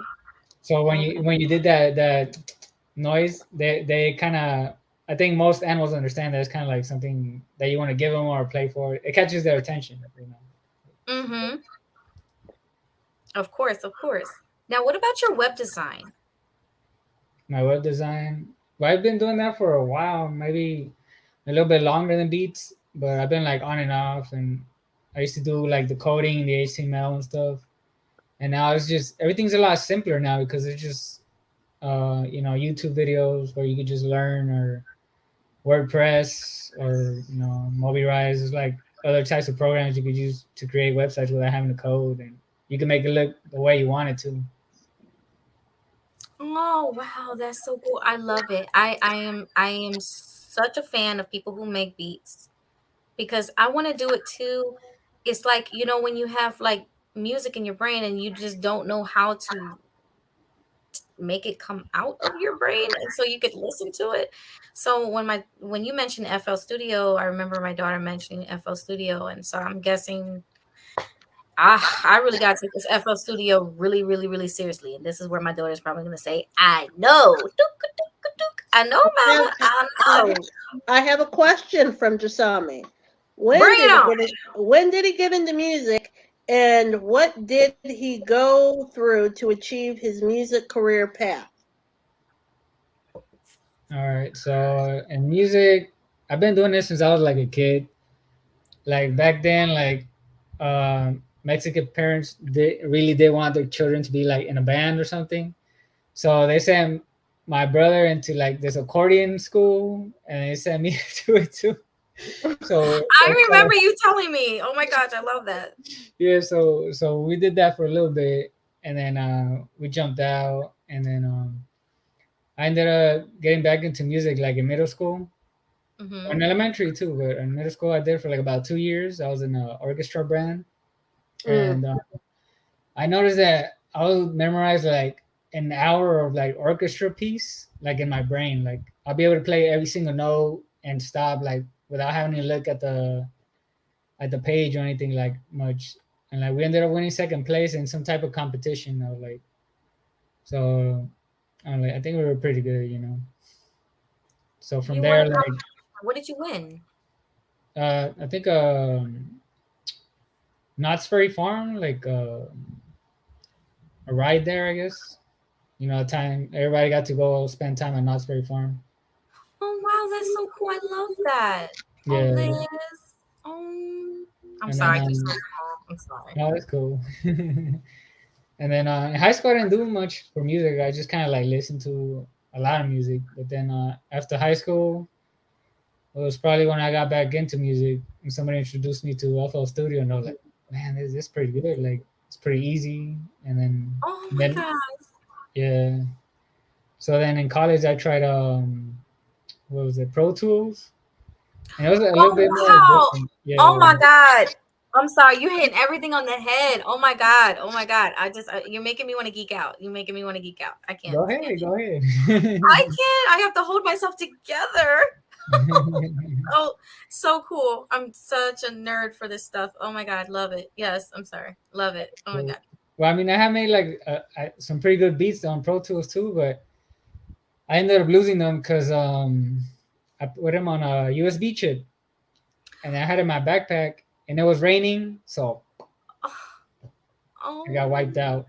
So Okay. when you did that noise, they kind of, I think most animals understand that it's kind of like something that you want to give them or play for. It catches their attention, you know. Mm-hmm. Of course, of course. Now, what about your web design? My web design, well, I've been doing that for a while, maybe a little bit longer than Beats, but I've been like on and off. And I used to do like the coding, the HTML and stuff. And now it's just everything's a lot simpler now because it's just YouTube videos where you could just learn, or WordPress, or Mobirise. It's like other types of programs you could use to create websites without having to code, and you can make it look the way you want it to. Oh wow, that's so cool. I love it. I am such a fan of people who make beats because I want to do it too. It's like, when you have like music in your brain and you just don't know how to make it come out of your brain and so you could listen to it. So when you mentioned FL Studio, I remember my daughter mentioning FL Studio, and so I'm guessing I really got to take this FL Studio really, really, really seriously. And this is where my daughter's probably going to say, I know. Dook, dook, dook. I know, I have, mama. I I, know. I have a question from Jasami. Bring it on. When did he get into music, and what did he go through to achieve his music career path? All right, so in music, I've been doing this since I was like a kid. Like back then, like Mexican parents really did want their children to be like in a band or something. So they sent my brother into like this accordion school, and they sent me to it too. So I remember you telling me. Oh my gosh, I love that. yeah, so we did that for a little bit, and then we jumped out, and then I ended up getting back into music like in middle school, or in Mm-hmm. elementary too. But in middle school, I did for like about 2 years. I was in an orchestra band, Mm. and I noticed that I would memorize like an hour of like orchestra piece, like in my brain. Like I'll be able to play every single note and stop like without having to look at the page or anything like much. And like we ended up winning second place in some type of competition. I was like, so I'm like, I think we were pretty good. So from You won a there, like, competition. What did you win? I think Knott's Berry Farm, like a ride there, I guess. Time everybody got to go spend time at Knott's Berry Farm. Oh wow, that's so cool. I love that. Oh, Yeah, Liz. Oh, I'm and then sorry. You're so small. I'm sorry. oh, that's cool. And then in high school, I didn't do much for music. I just kind of like listened to a lot of music. But then after high school, it was probably when I got back into music, and somebody introduced me to FL Studio, and I was like, man, this is pretty good. Like it's pretty easy. And then Oh my then god. yeah. So then in college, I tried what was it, Pro Tools, and it was a little Oh bit more wow. different. Oh Yeah. my god. I'm sorry. You hitting everything on the head. Oh my god. Oh my god. You're making me want to geek out. You're making me want to geek out. I can't Go stand ahead, it. go ahead. I can't. I have to hold myself together. Oh, so cool. I'm such a nerd for this stuff. Oh my god, love it. Yes, I'm sorry. Love it. Oh my Cool. god. Well, I mean, I have made like some pretty good beats on Pro Tools too, but I ended up losing them because I put them on a USB chip, and I had it in my backpack, and it was raining, so I got Oh, wiped out.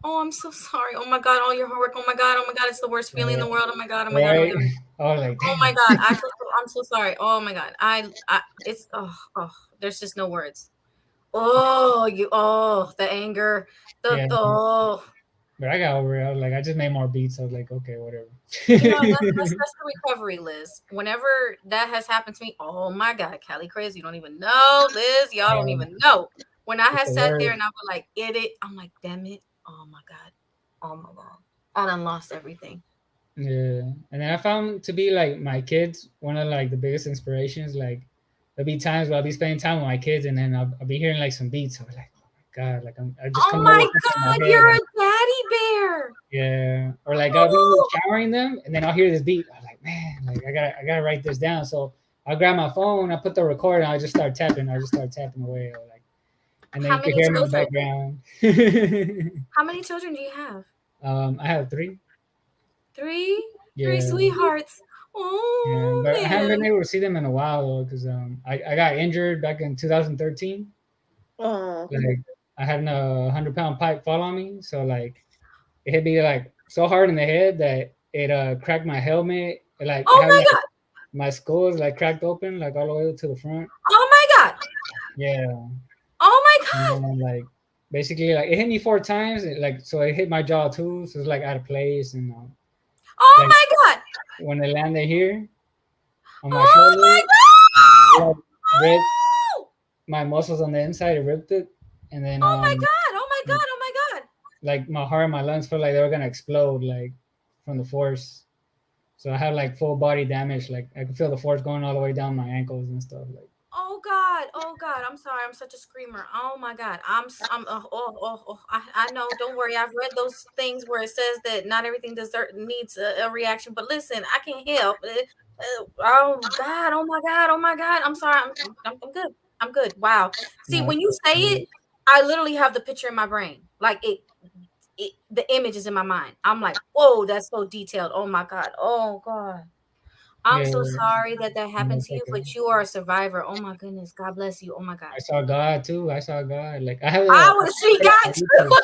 oh, I'm so sorry. Oh my God, all your hard work. Oh my God, oh my God, it's the worst feeling in Uh, the world. Oh my God, oh my God, oh my right? God. I was like, Oh my God, damn. I'm so sorry. Oh my God, it's there's just no words. Oh, the anger, Yeah, oh, but I got over it. I was like, I just made more beats. I was like, okay, you know, whatever. that's the recovery, Liz. Whenever that has happened to me, oh my God, Cali crazy, you don't even know, Liz. Y'all don't um, even know. When I it's had the sat there word. and I was like, it, I'm like, damn it. Oh my God. Oh my God. I done lost everything. Yeah, and then I found to be like my kids one of like the biggest inspirations. Like there'll be times where I'll be spending time with my kids, and then I'll be hearing like some beats. I'll be like, oh my god, like I just come Oh up my with something in my God, head. you're Like, a daddy bear. yeah, or like I'll be Oh, showering them, and then I'll hear this beat. I'm like, man, like I gotta write this down. So I'll grab my phone, I put the record, and I just start tapping. I just start tapping away, or like, and then how you can many hear them in the children? background. How many children do you have? I have three. Three? Three Yeah. sweethearts. Yeah, Oh but I haven't been man. able to see them in a while though, because I got injured back in 2013. Oh, Like I had a 100-pound pipe fall on me, so like it hit me like so hard in the head that it cracked my helmet. It, like Oh had my like God. my skull is like cracked open like all the way to the front. Oh my God. Yeah, Oh my and God. then like basically like it hit me 4 times. Like so it hit my jaw too, so it's like out of place and Oh like my God. when it landed here on my Oh my shoulder, it, God. like ripped Oh. my muscles on the inside. It ripped it, and then Oh my God. Oh my God. Oh my God. like my heart and my lungs felt like they were gonna explode like from the force. So I had like full body damage. Like I could feel the force going all the way down my ankles and stuff. Like Oh God. Oh God. I'm sorry. I'm such a screamer. Oh my God. I'm I know. Don't worry. I've read those things where it says that not everything needs a reaction. But listen, I can't help. Oh God. Oh my God. Oh my God. I'm sorry. I'm good. I'm good. Wow. See, no, when you say it, I literally have the picture in my brain. Like the image is in my mind. I'm like, whoa, that's so detailed. Oh my God. Oh God. I'm yeah, so sorry that that no, happened it's to you, okay. but you are a survivor. Oh my goodness. God bless you. Oh my God. I saw God too. I saw God. Like I have I a would see God too.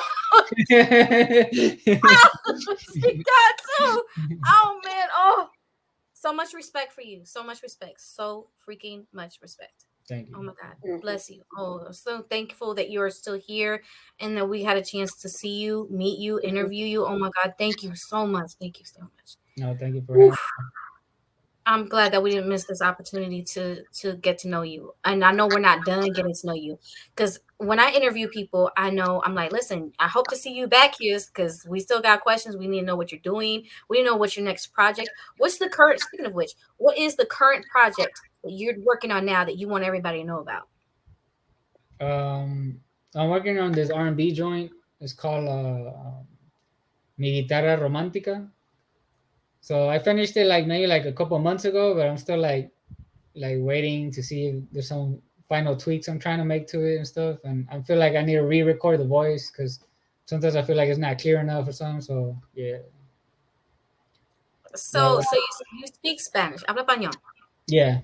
I would see God too. Oh man. Oh, so much respect for you. So much respect. So freaking much respect. Thank you. Oh my God. mhm. Bless you. Oh, I'm so thankful that you are still here and that we had a chance to see you, meet you, interview you. Oh my God. Thank you so much. Thank you so much. No, thank you for having. Oof. I'm glad that we didn't miss this opportunity to get to know you. And I know we're not done getting to know you. Because when I interview people, I know I'm like, listen, I hope to see you back here because we still got questions. We need to know what you're doing. We need to know what's your next project. What's the current, speaking of which, what is the current project that you're working on now that you want everybody to know about? I'm working on this R&B joint. It's called Mi Guitarra Romántica. So I finished it like maybe like a couple months ago, but I'm still like waiting to see if there's some final tweaks I'm trying to make to it and stuff. And I feel like I need to re-record the voice because sometimes I feel like it's not clear enough or something. So yeah, but So you speak Spanish. Habla español. yeah,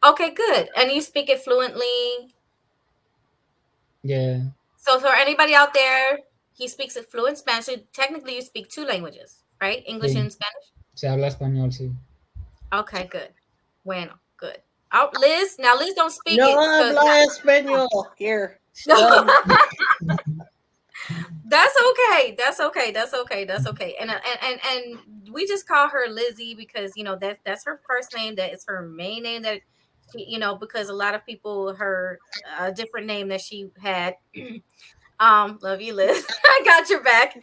Okay, good. And you speak it fluently. yeah, So for anybody out there, he speaks it fluent Spanish. So technically, you speak two languages, right? English sí, and Spanish. se habla español, sí. Okay, good. Bueno, good. Oh, Liz. Now, Liz, don't speak No it because habla español here. no. Well, That's okay. That's okay. That's okay. That's okay. And we just call her Lizzie because that's her first name. That is her main name. That she, because a lot of people her a different name that she had. Love you, Liz. I got your back.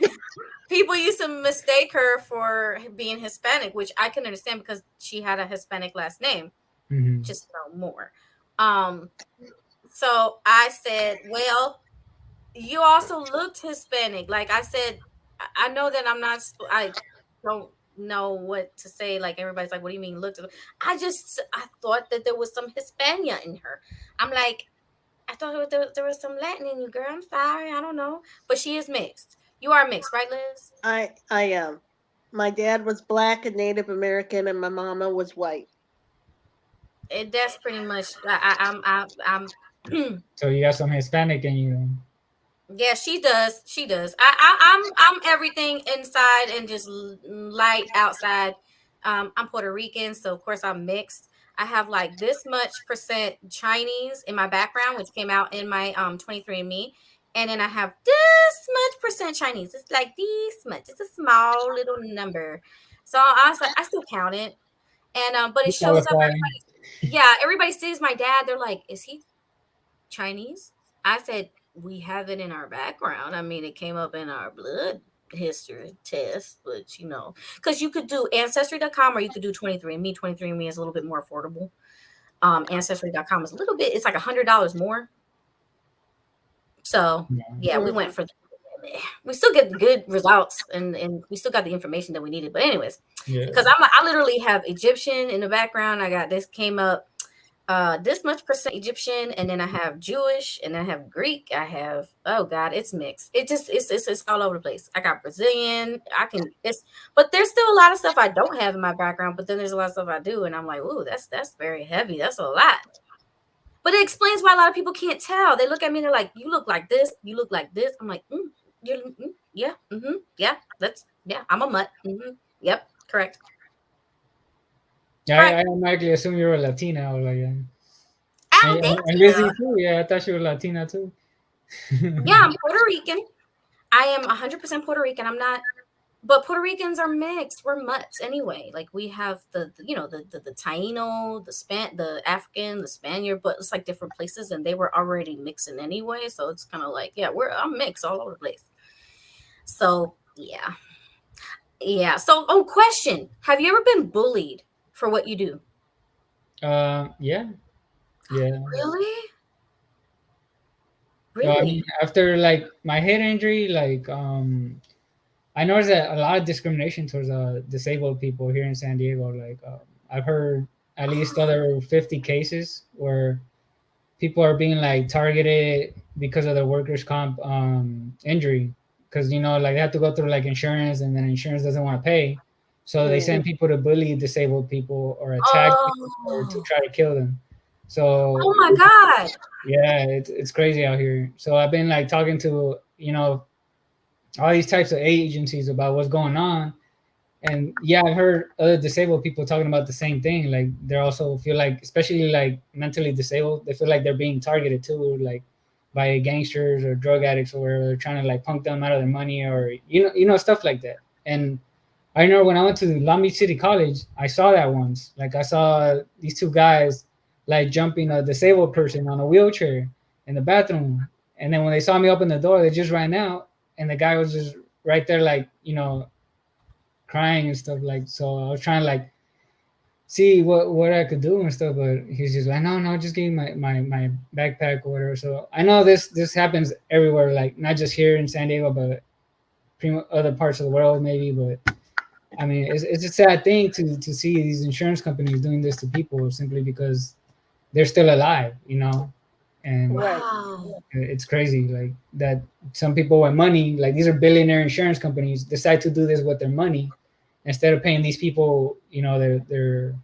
People used to mistake her for being Hispanic, which I can understand because she had a Hispanic last name. mhm. Just no more. Um, so I said, well, you also looked Hispanic. Like I said, I know that I don't know what to say. Like everybody's like, what do you mean looked? I thought that there was some Hispania in her. I'm like, I thought there was some Latin in you, girl. I'm sorry. I don't know. But she is mixed. You are mixed, right, Liz? I am. My dad was black and Native American, and my mama was white. That's pretty much. I'm So you got some Hispanic in you. Then. Yeah, she does. She does. I'm everything inside and just light outside. I'm Puerto Rican, so of course I'm mixed. I have like this much percent Chinese in my background, which came out in my 23andMe, and then I have this much percent Chinese. It's like this much. It's a small little number. So I was like, I still count it, and but it You shows up. qualify. Everybody, yeah, everybody sees my dad. They're like, is he Chinese? I said, we have it in our background. I mean, it came up in our blood history test, but because you could do ancestry.com or you could do 23andMe. 23andMe is a little bit more affordable. Ancestry.com is a little bit, it's like $100 more. So, Yeah. yeah, we went Hmm. for we still get good results and we still got the information that we needed. But anyways, because Yeah. I literally have Egyptian in the background. I got this came up this much percent Egyptian, and then I have Jewish, and I have Greek. I have oh god, it's mixed. It just it's all over the place. I got Brazilian. I can it's but there's still a lot of stuff I don't have in my background. But then there's a lot of stuff I do, and I'm like, ooh, that's very heavy. That's a lot. But it explains why a lot of people can't tell. They look at me, and they're like, you look like this. You look like this. I'm like, yeah, yeah. Yeah. I'm a mutt. Yep, correct, Yeah, I correct. automatically assume you're a Latina. I was like, yeah. Oh, thank And you. Lizzie too. Yeah, I thought she was Latina too. Yeah, I'm Puerto Rican. I am 100% Puerto Rican. I'm not, but Puerto Ricans are mixed. We're mutts anyway. Like we have the Taino, the African, the Spaniard, but it's like different places, and they were already mixing anyway. So it's kind of like, yeah, I'm mixed all over the place. So yeah, yeah. So question: have you ever been bullied for what you do? Yeah, yeah. Really, I mean, really? after like my head injury, like I noticed that a lot of discrimination towards disabled people here in San Diego. Like I've heard at least other 50 cases where people are being like targeted because of their workers' comp injury. Because like they have to go through like insurance, and then insurance doesn't want to pay, so they Hmm. send people to bully disabled people or attack them or to Oh, try to kill them. So oh my God! yeah, it's crazy out here. So I've been like talking to all these types of agencies about what's going on, and yeah, I've heard other disabled people talking about the same thing. Like they also feel like, especially like mentally disabled, they feel like they're being targeted too, like by gangsters or drug addicts, or where they're trying to like punk them out of their money, or stuff like that. And I know when I went to Long Beach City College, I saw that once. Like I saw these two guys like jumping a disabled person on a wheelchair in the bathroom, and then when they saw me open the door, they just ran out, and the guy was just right there, like crying and stuff. Like, so I was trying to like see what I could do and stuff, but he's just like, no, just give me my backpack or whatever. So I know this happens everywhere, like not just here in San Diego, but other parts of the world maybe. But I mean, it's a sad thing to see these insurance companies doing this to people simply because they're still alive, and Right. Wow. it's crazy like that. Some people with money, like these are billionaire insurance companies, decide to do this with their money instead of paying these people, their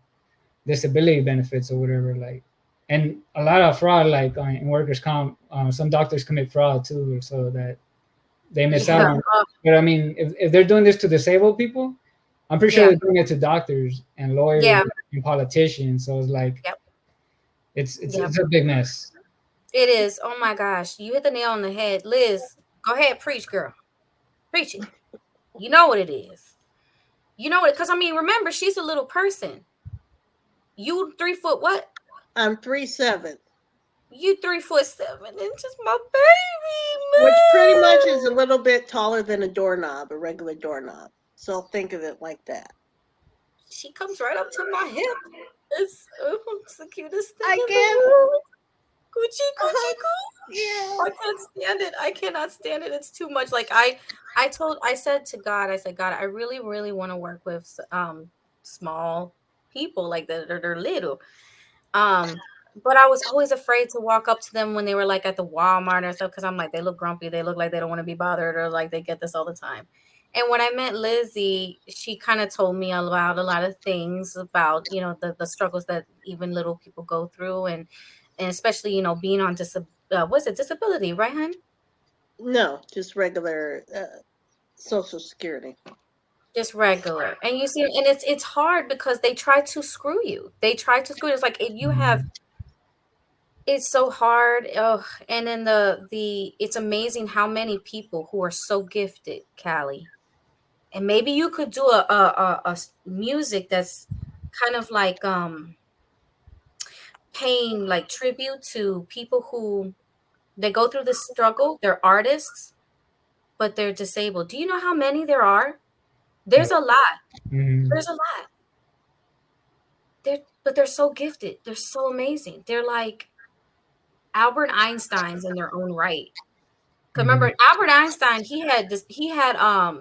disability benefits or whatever. Like, and a lot of fraud, like in workers' comp, some doctors commit fraud too, so that they miss out Yeah. on. But I mean, if they're doing this to disabled people, I'm pretty sure Yeah. they're doing it to doctors and lawyers Yeah. and politicians. So it's like Yep. Yep. it's a big mess. It is. Oh my gosh. You hit the nail on the head. Liz, go ahead, preach, girl. Preach it. You know what it is. You know it. Because, I mean, remember, she's a little person. You 3 foot what? I'm 3'7", You 3 foot 7 inches, my baby, which pretty much is a man. little bit taller than a doorknob, a regular doorknob. So think of it like that. She comes right up to my hip. It's the cutest thing I in the guess. world. Coochie, Uh-huh. coochie, coo. Yeah. I can't stand it. I cannot stand it. It's too much. Like I said to God, I said, God, I really, really want to work with small people like that. They're little. Um, but I was always afraid to walk up to them when they were like at the Walmart or stuff because I'm like, they look grumpy. They look like they don't want to be bothered or like they get this all the time. And when I met Lizzie, she kind of told me about a lot of things about, the struggles that even little people go through and especially, being on what's it, disability, right, hun? No, just regular Social Security. Just regular. And you see, and it's hard because they try to screw you. They try to screw you. It's like if you have Mhm. it's so hard. Ugh. And then the it's amazing how many people who are so gifted, Callie. And maybe you could do music that's kind of like paying like tribute to people who they go through this struggle. They're artists, but they're disabled. Do you know how many there are? Yeah. There's a lot. Mhm. There's a lot. But they're so gifted. They're so amazing. They're like Albert Einsteins in their own right. 'Cause Mhm. remember Albert Einstein, he had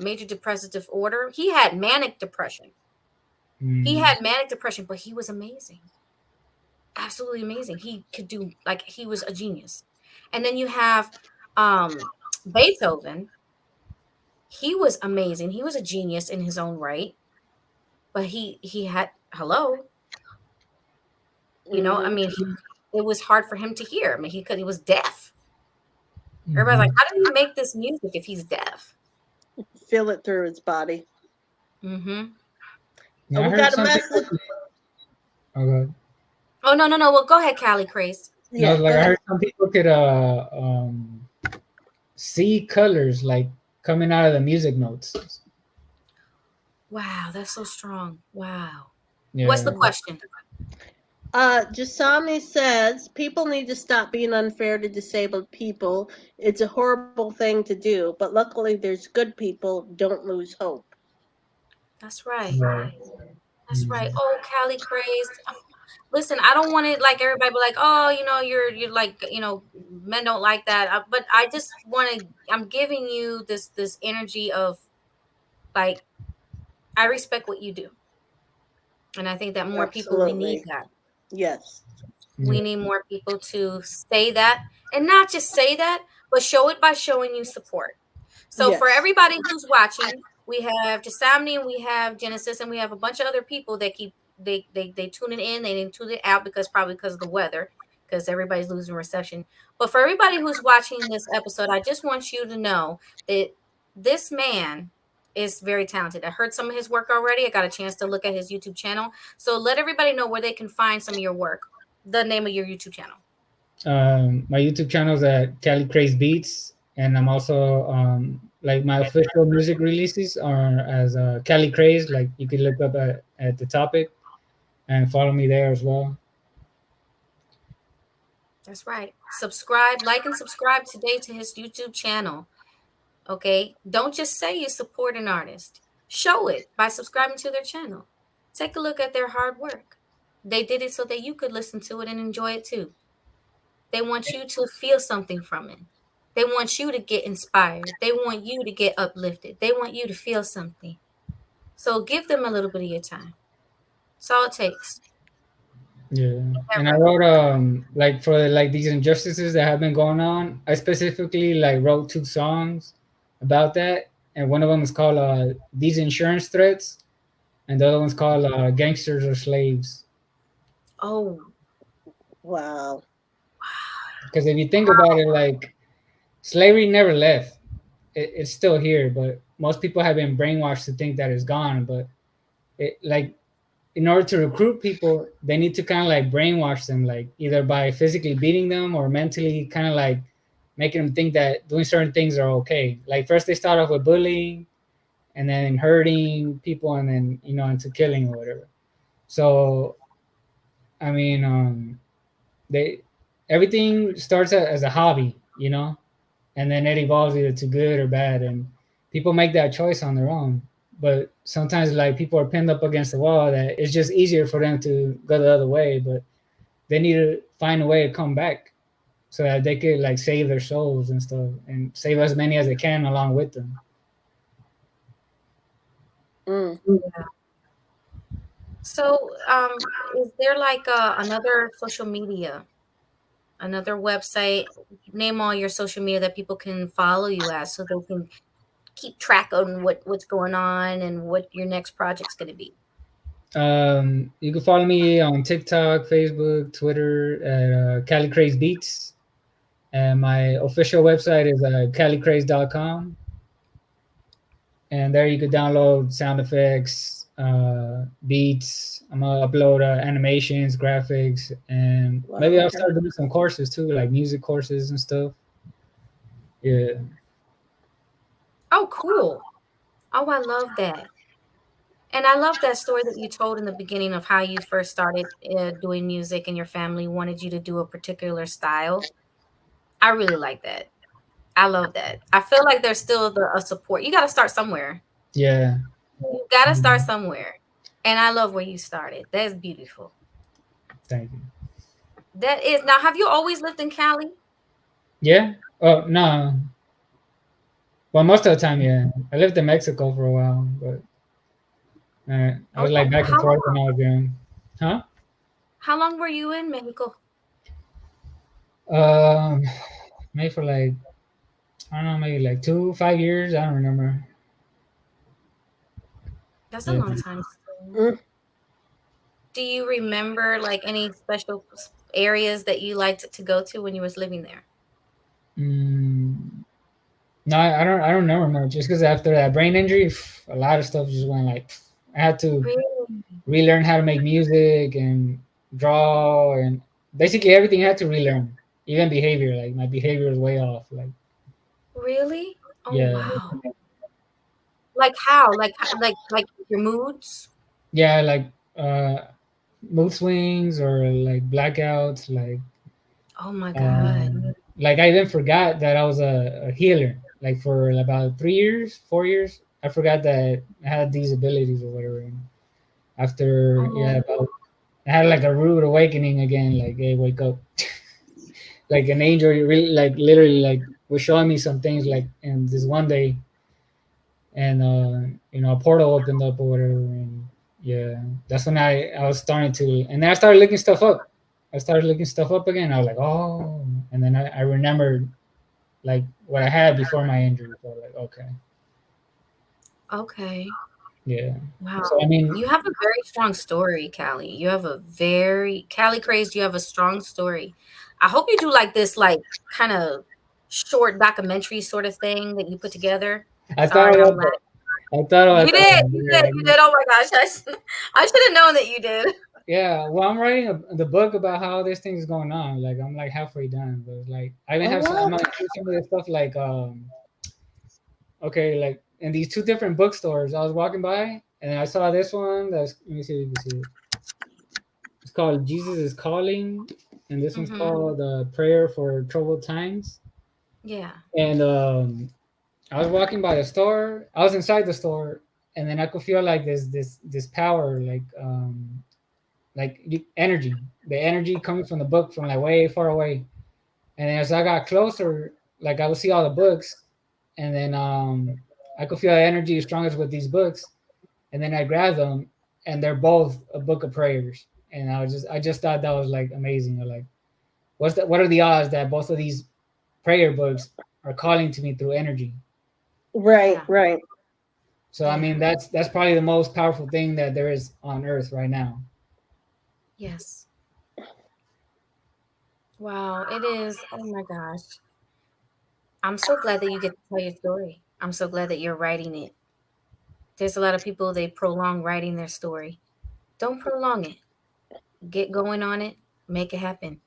major depressive disorder. He had manic depression. He Mhm. had manic depression, but he was amazing. Absolutely amazing. He could do like he was a genius. And then you have um Beethoven. He was amazing. He was a genius in his own right, but he had hello, I Hmm. mean, it was hard for him to hear. I mean, he was deaf. Everybody's like, Mhm. how did he make this music if he's deaf? Feel it through his body. Mm-hmm. Yeah, I We heard got a some people. message. Oh, God. Oh no, no, no. Well, go ahead, Callie Craze. No, Yeah, like go I ahead. heard some people could see colors like coming out of the music notes. Wow, that's so strong. Wow. What's the Yeah. question? Jasami says people need to stop being unfair to disabled people. It's a horrible thing to do, but luckily there's good people. Don't lose hope. That's right. Right. That's right. Mhm. Oh, Callie Craze. Listen, I don't want it like everybody be like, oh, you're like, men don't like that. But I just want to. I'm giving you this energy of like I respect what you do, and I think that more people we need Absolutely. that. Yes. We Yeah. need more people to say that and not just say that, but show it by showing you support. So for Yes. everybody who's watching, we have Jasamni and we have Genesis and we have a bunch of other people that keep they tune it in, they didn't tune it out because probably because of the weather, because everybody's losing reception. But for everybody who's watching this episode, I just want you to know that this man is very talented. I heard some of his work already. I got a chance to look at his YouTube channel. So let everybody know where they can find some of your work. The name of your YouTube channel. My YouTube channel is at Cali Craze Beats, and I'm also like my official music releases are as Cali Craze. Like you can look up at the topic and follow me there as well. That's right. Subscribe, like, and subscribe today to his YouTube channel. Okay. Don't just say you support an artist, show it by subscribing to their channel. Take a look at their hard work. They did it so that you could listen to it and enjoy it too. They want you to feel something from it. They want you to get inspired. They want you to get uplifted. They want you to feel something. So give them a little bit of your time. That's all it takes. Yeah, That and I right. wrote like for like these injustices that have been going on. I specifically like wrote two songs about that, and one of them is called "These Insurance Threats," and the other one's called "Gangsters or Slaves." Oh, Wow. Because if you think about it, like slavery never left; it's still here. But most people have been brainwashed to think that it's gone. But it like in order to recruit people, they need to kind of like brainwash them, like either by physically beating them or mentally kind of like making them think that doing certain things are okay. Like first they start off with bullying and then hurting people and then into killing or whatever. So I mean, they everything starts as a hobby, and then it evolves either to good or bad, and people make that choice on their own. But sometimes like people are pinned up against the wall that it's just easier for them to go the other way, but they need to find a way to come back so that they could like save their souls and stuff and save as many as they can along with them. Mm. yeah. So, is there like another social media, another website? Name all your social media that people can follow you at, so they can keep track on what's going on and what your next project's going to be. You can follow me on TikTok, Facebook, Twitter at Cali Craze Beats. And my official website is calicraze.com. And there you could download sound effects, beats. I'm gonna upload animations, graphics, and maybe Wow, I'll okay. start doing some courses too, like music courses and stuff. Yeah, Oh, cool. Oh, I love that. And I love that story that you told in the beginning of how you first started doing music and your family wanted you to do a particular style. I really like that. I love that. I feel like there's still a support. You got to start somewhere. yeah. You got to start Mhm. somewhere. And I love where you started. That's beautiful. Thank you. That is. Now, have you always lived in Cali? Yeah. Oh no. Well, most of the time, yeah. I lived in Mexico for a while, but I Oh, was like back and how forth long? when I was young. Huh? How long were you in Mexico? Um, maybe for like I don't know, maybe like 2, 5 years. I don't remember. That's a Yeah. long time still. Mm. Do you remember like any special areas that you liked to go to when you was living there? Mm, no, I don't remember much. Just because after that brain injury, a lot of stuff just went like. I had to Really? relearn how to make music and draw and basically everything I had to relearn. Even behavior, like my behavior was way off. Like Really? Oh, yeah, wow. Like how? Like your moods? yeah, like uh, mood swings or like blackouts. Oh my God. Like I even forgot that I was a healer. Like for about 3 years, 4 years, I forgot that I had these abilities or whatever. And after Oh, I had like a rude awakening again. Like hey, wake up. Like an angel really like literally like was showing me some things like and this one day and a portal opened up or whatever and yeah that's when I was starting to and then I started looking stuff up. I started looking stuff up again. I was like oh and then I remembered like what I had before my injury. So I was like okay okay. yeah so I Wow. mean You have a very strong story, Callie. You have a very Callie Crazed, you have a strong story. I hope you do like this like kind of short documentary sort of thing that you put together. I thought Sorry, I'm about laughing. that. I thought about You did. that. You did. Yeah, You did. Oh my gosh. I should have known that you did. yeah. Well, I'm writing the book about how this thing is going on. Like I'm like halfway done, but it's like I even Oh, have some. I'm wow. gonna include some of the stuff like okay, like in these two different bookstores, I was walking by and I saw this one. That's let me see if you can see it. It's called Jesus is Calling, and this one's Mhm. called Prayer for Troubled Times. Yeah. And I was walking by the store. I was inside the store, and then I could feel like this power, like energy, the energy coming from the book from like way far away. And then as I got closer, like I would see all the books, and then I could feel the energy strongest with these books. And then I grabbed them, and they're both a book of prayers. And I just thought that was like amazing. Or like, what are the odds that both of these prayer books are calling to me through energy? Right, Yeah. right. So I Yeah. mean, that's probably the most powerful thing that there is on earth right now. Yes. Wow. It is. Oh my gosh. I'm so glad that you get to tell your story. I'm so glad that you're writing it. There's a lot of people they prolong writing their story. Don't prolong it. Get going on it. Make it happen.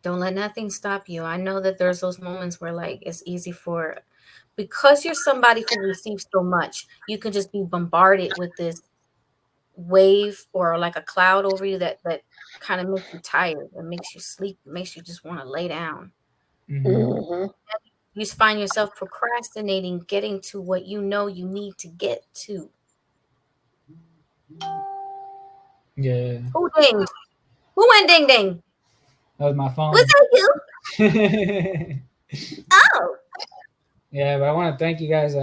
Don't let nothing stop you. I know that there's those moments where like it's easy for because you're somebody who receives so much, you can just be bombarded with this wave or like a cloud over you that kind of makes you tired, it makes you sleep, it makes you just want to lay down. Hmm. Hmm. You just find yourself procrastinating getting to what you know you need to get to. Yeah, Who dinged? Who went ding ding? that was my Was phone. that you? Yeah, Oh, but I want to thank you guys,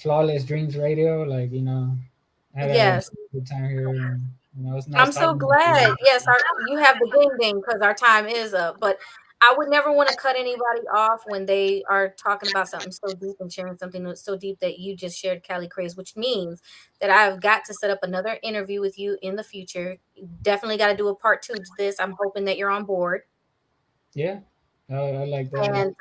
Flawless Dreams Radio. Like I had a yes. good time here. It's nice I'm so talking to glad. you. Yes, you have the ding ding because our time is up. But I would never want to cut anybody off when they are talking about something so deep and sharing something that's so deep that you just shared, Cali Craze, which means that I've got to set up another interview with you in the future. Definitely got to do a part two to this. I'm hoping that you're on board. Yeah, I like that. And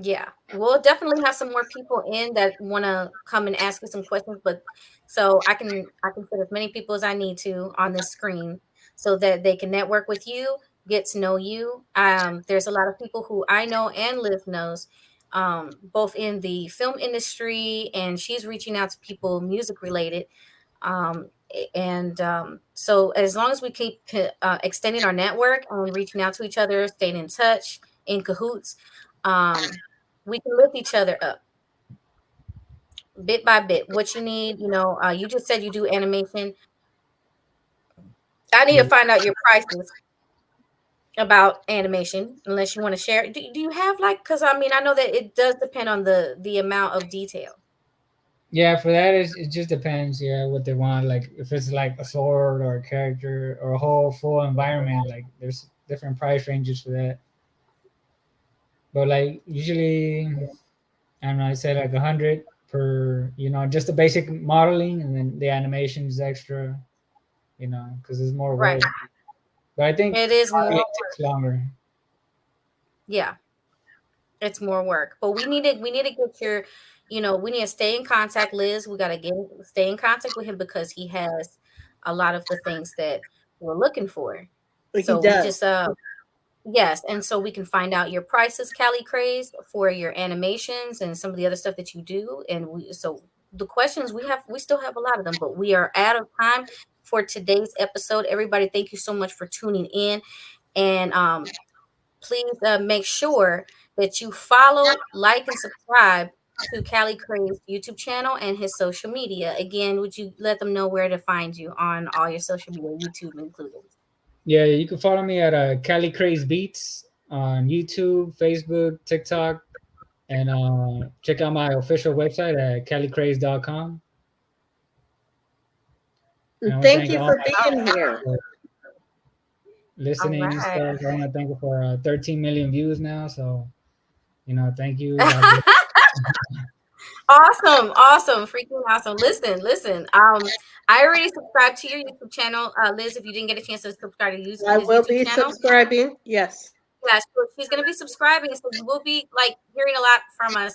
yeah, we'll definitely have some more people in that want to come and ask you some questions, but so I can fit as many people as I need to on this screen so that they can network with you, get to know you. There's a lot of people who I know and Liz knows, both in the film industry, and she's reaching out to people music related. And so as long as we keep extending our network and reaching out to each other, staying in touch, in cahoots, um, we can lift each other up bit by bit. What you need, you just said you do animation. I need to Yeah, find out your prices about animation, unless you want to share. Do you have like? Because I mean, I know that it does depend on the amount of detail. yeah. For that, it just depends. Yeah, what they want. Like if it's like a sword or a character or a whole full environment, like there's different price ranges for that. But like usually, I don't know. I say like 100 per. Just the basic modeling, and then the animation is extra. Because it's more Right. work. But I think It is more modeling work. takes longer. Yeah. It's more work, but we need to get we need to stay in contact, Liz. We got to stay in contact with him because he has a lot of the things that we're looking for. He So we just does. yes, and so we can find out your prices, Cali Craze, for your animations and some of the other stuff that you do. And the questions we still have a lot of them, but we are out of time for today's episode. Everybody, thank you so much for tuning in, and please make sure that you follow, like, and subscribe to Cali Crane's YouTube channel and his social media. Again, would you let them know where to find you on all your social media, YouTube included? Yeah, you can follow me at Cali Craze Beats on YouTube, Facebook, TikTok, and check out my official website at calicraze.com. And I And want to thank thank you all for my being here. for All listening and right. stuff. I want to thank you for 13 million views now. So, thank you. God bless. Awesome, awesome, freaking awesome. Listen. I already subscribed to your YouTube channel, Liz. If you didn't get a chance to subscribe to I his will YouTube be channel, subscribing. Yes. yeah, so she's gonna be subscribing, so you will be like hearing a lot from us.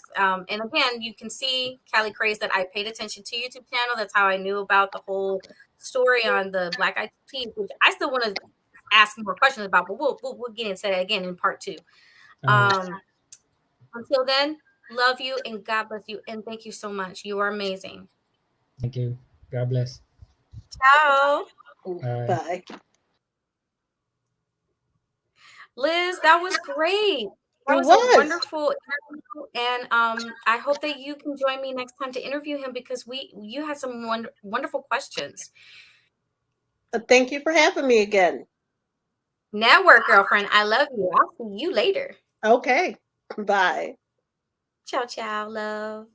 And again, you can see Cali Craze that I paid attention to YouTube channel. That's how I knew about the whole story on the Black Eyed Peas, which I still want to ask more questions about, but we'll get into that again in part two. All right. Um, until then, love you and God bless you, and thank you so much. You are amazing. Thank you. God bless. Ciao. All right. Bye. Liz, that was great. That It was a was. wonderful interview, and I hope that you can join me next time to interview him because you had some wonderful questions. Thank you for having me again. Network girlfriend, I love you. I'll see you later. Okay. Bye. Ciao, ciao, love.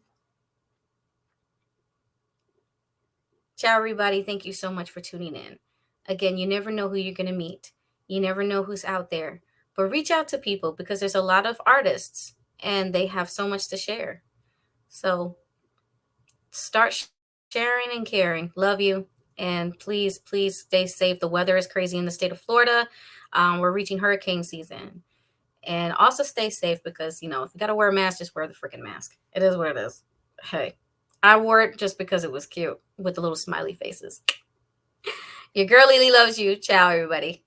Ciao, everybody. Thank you so much for tuning in. Again, you never know who you're going to meet. You never know who's out there, but reach out to people because there's a lot of artists and they have so much to share. So start sharing and caring. Love you. And please stay safe. The weather is crazy in the state of Florida. We're reaching hurricane season. And also stay safe because, if you got to wear a mask, just wear the freaking mask. It is what it is. Hey, I wore it just because it was cute with the little smiley faces. Your girl Lily loves you. Ciao, everybody.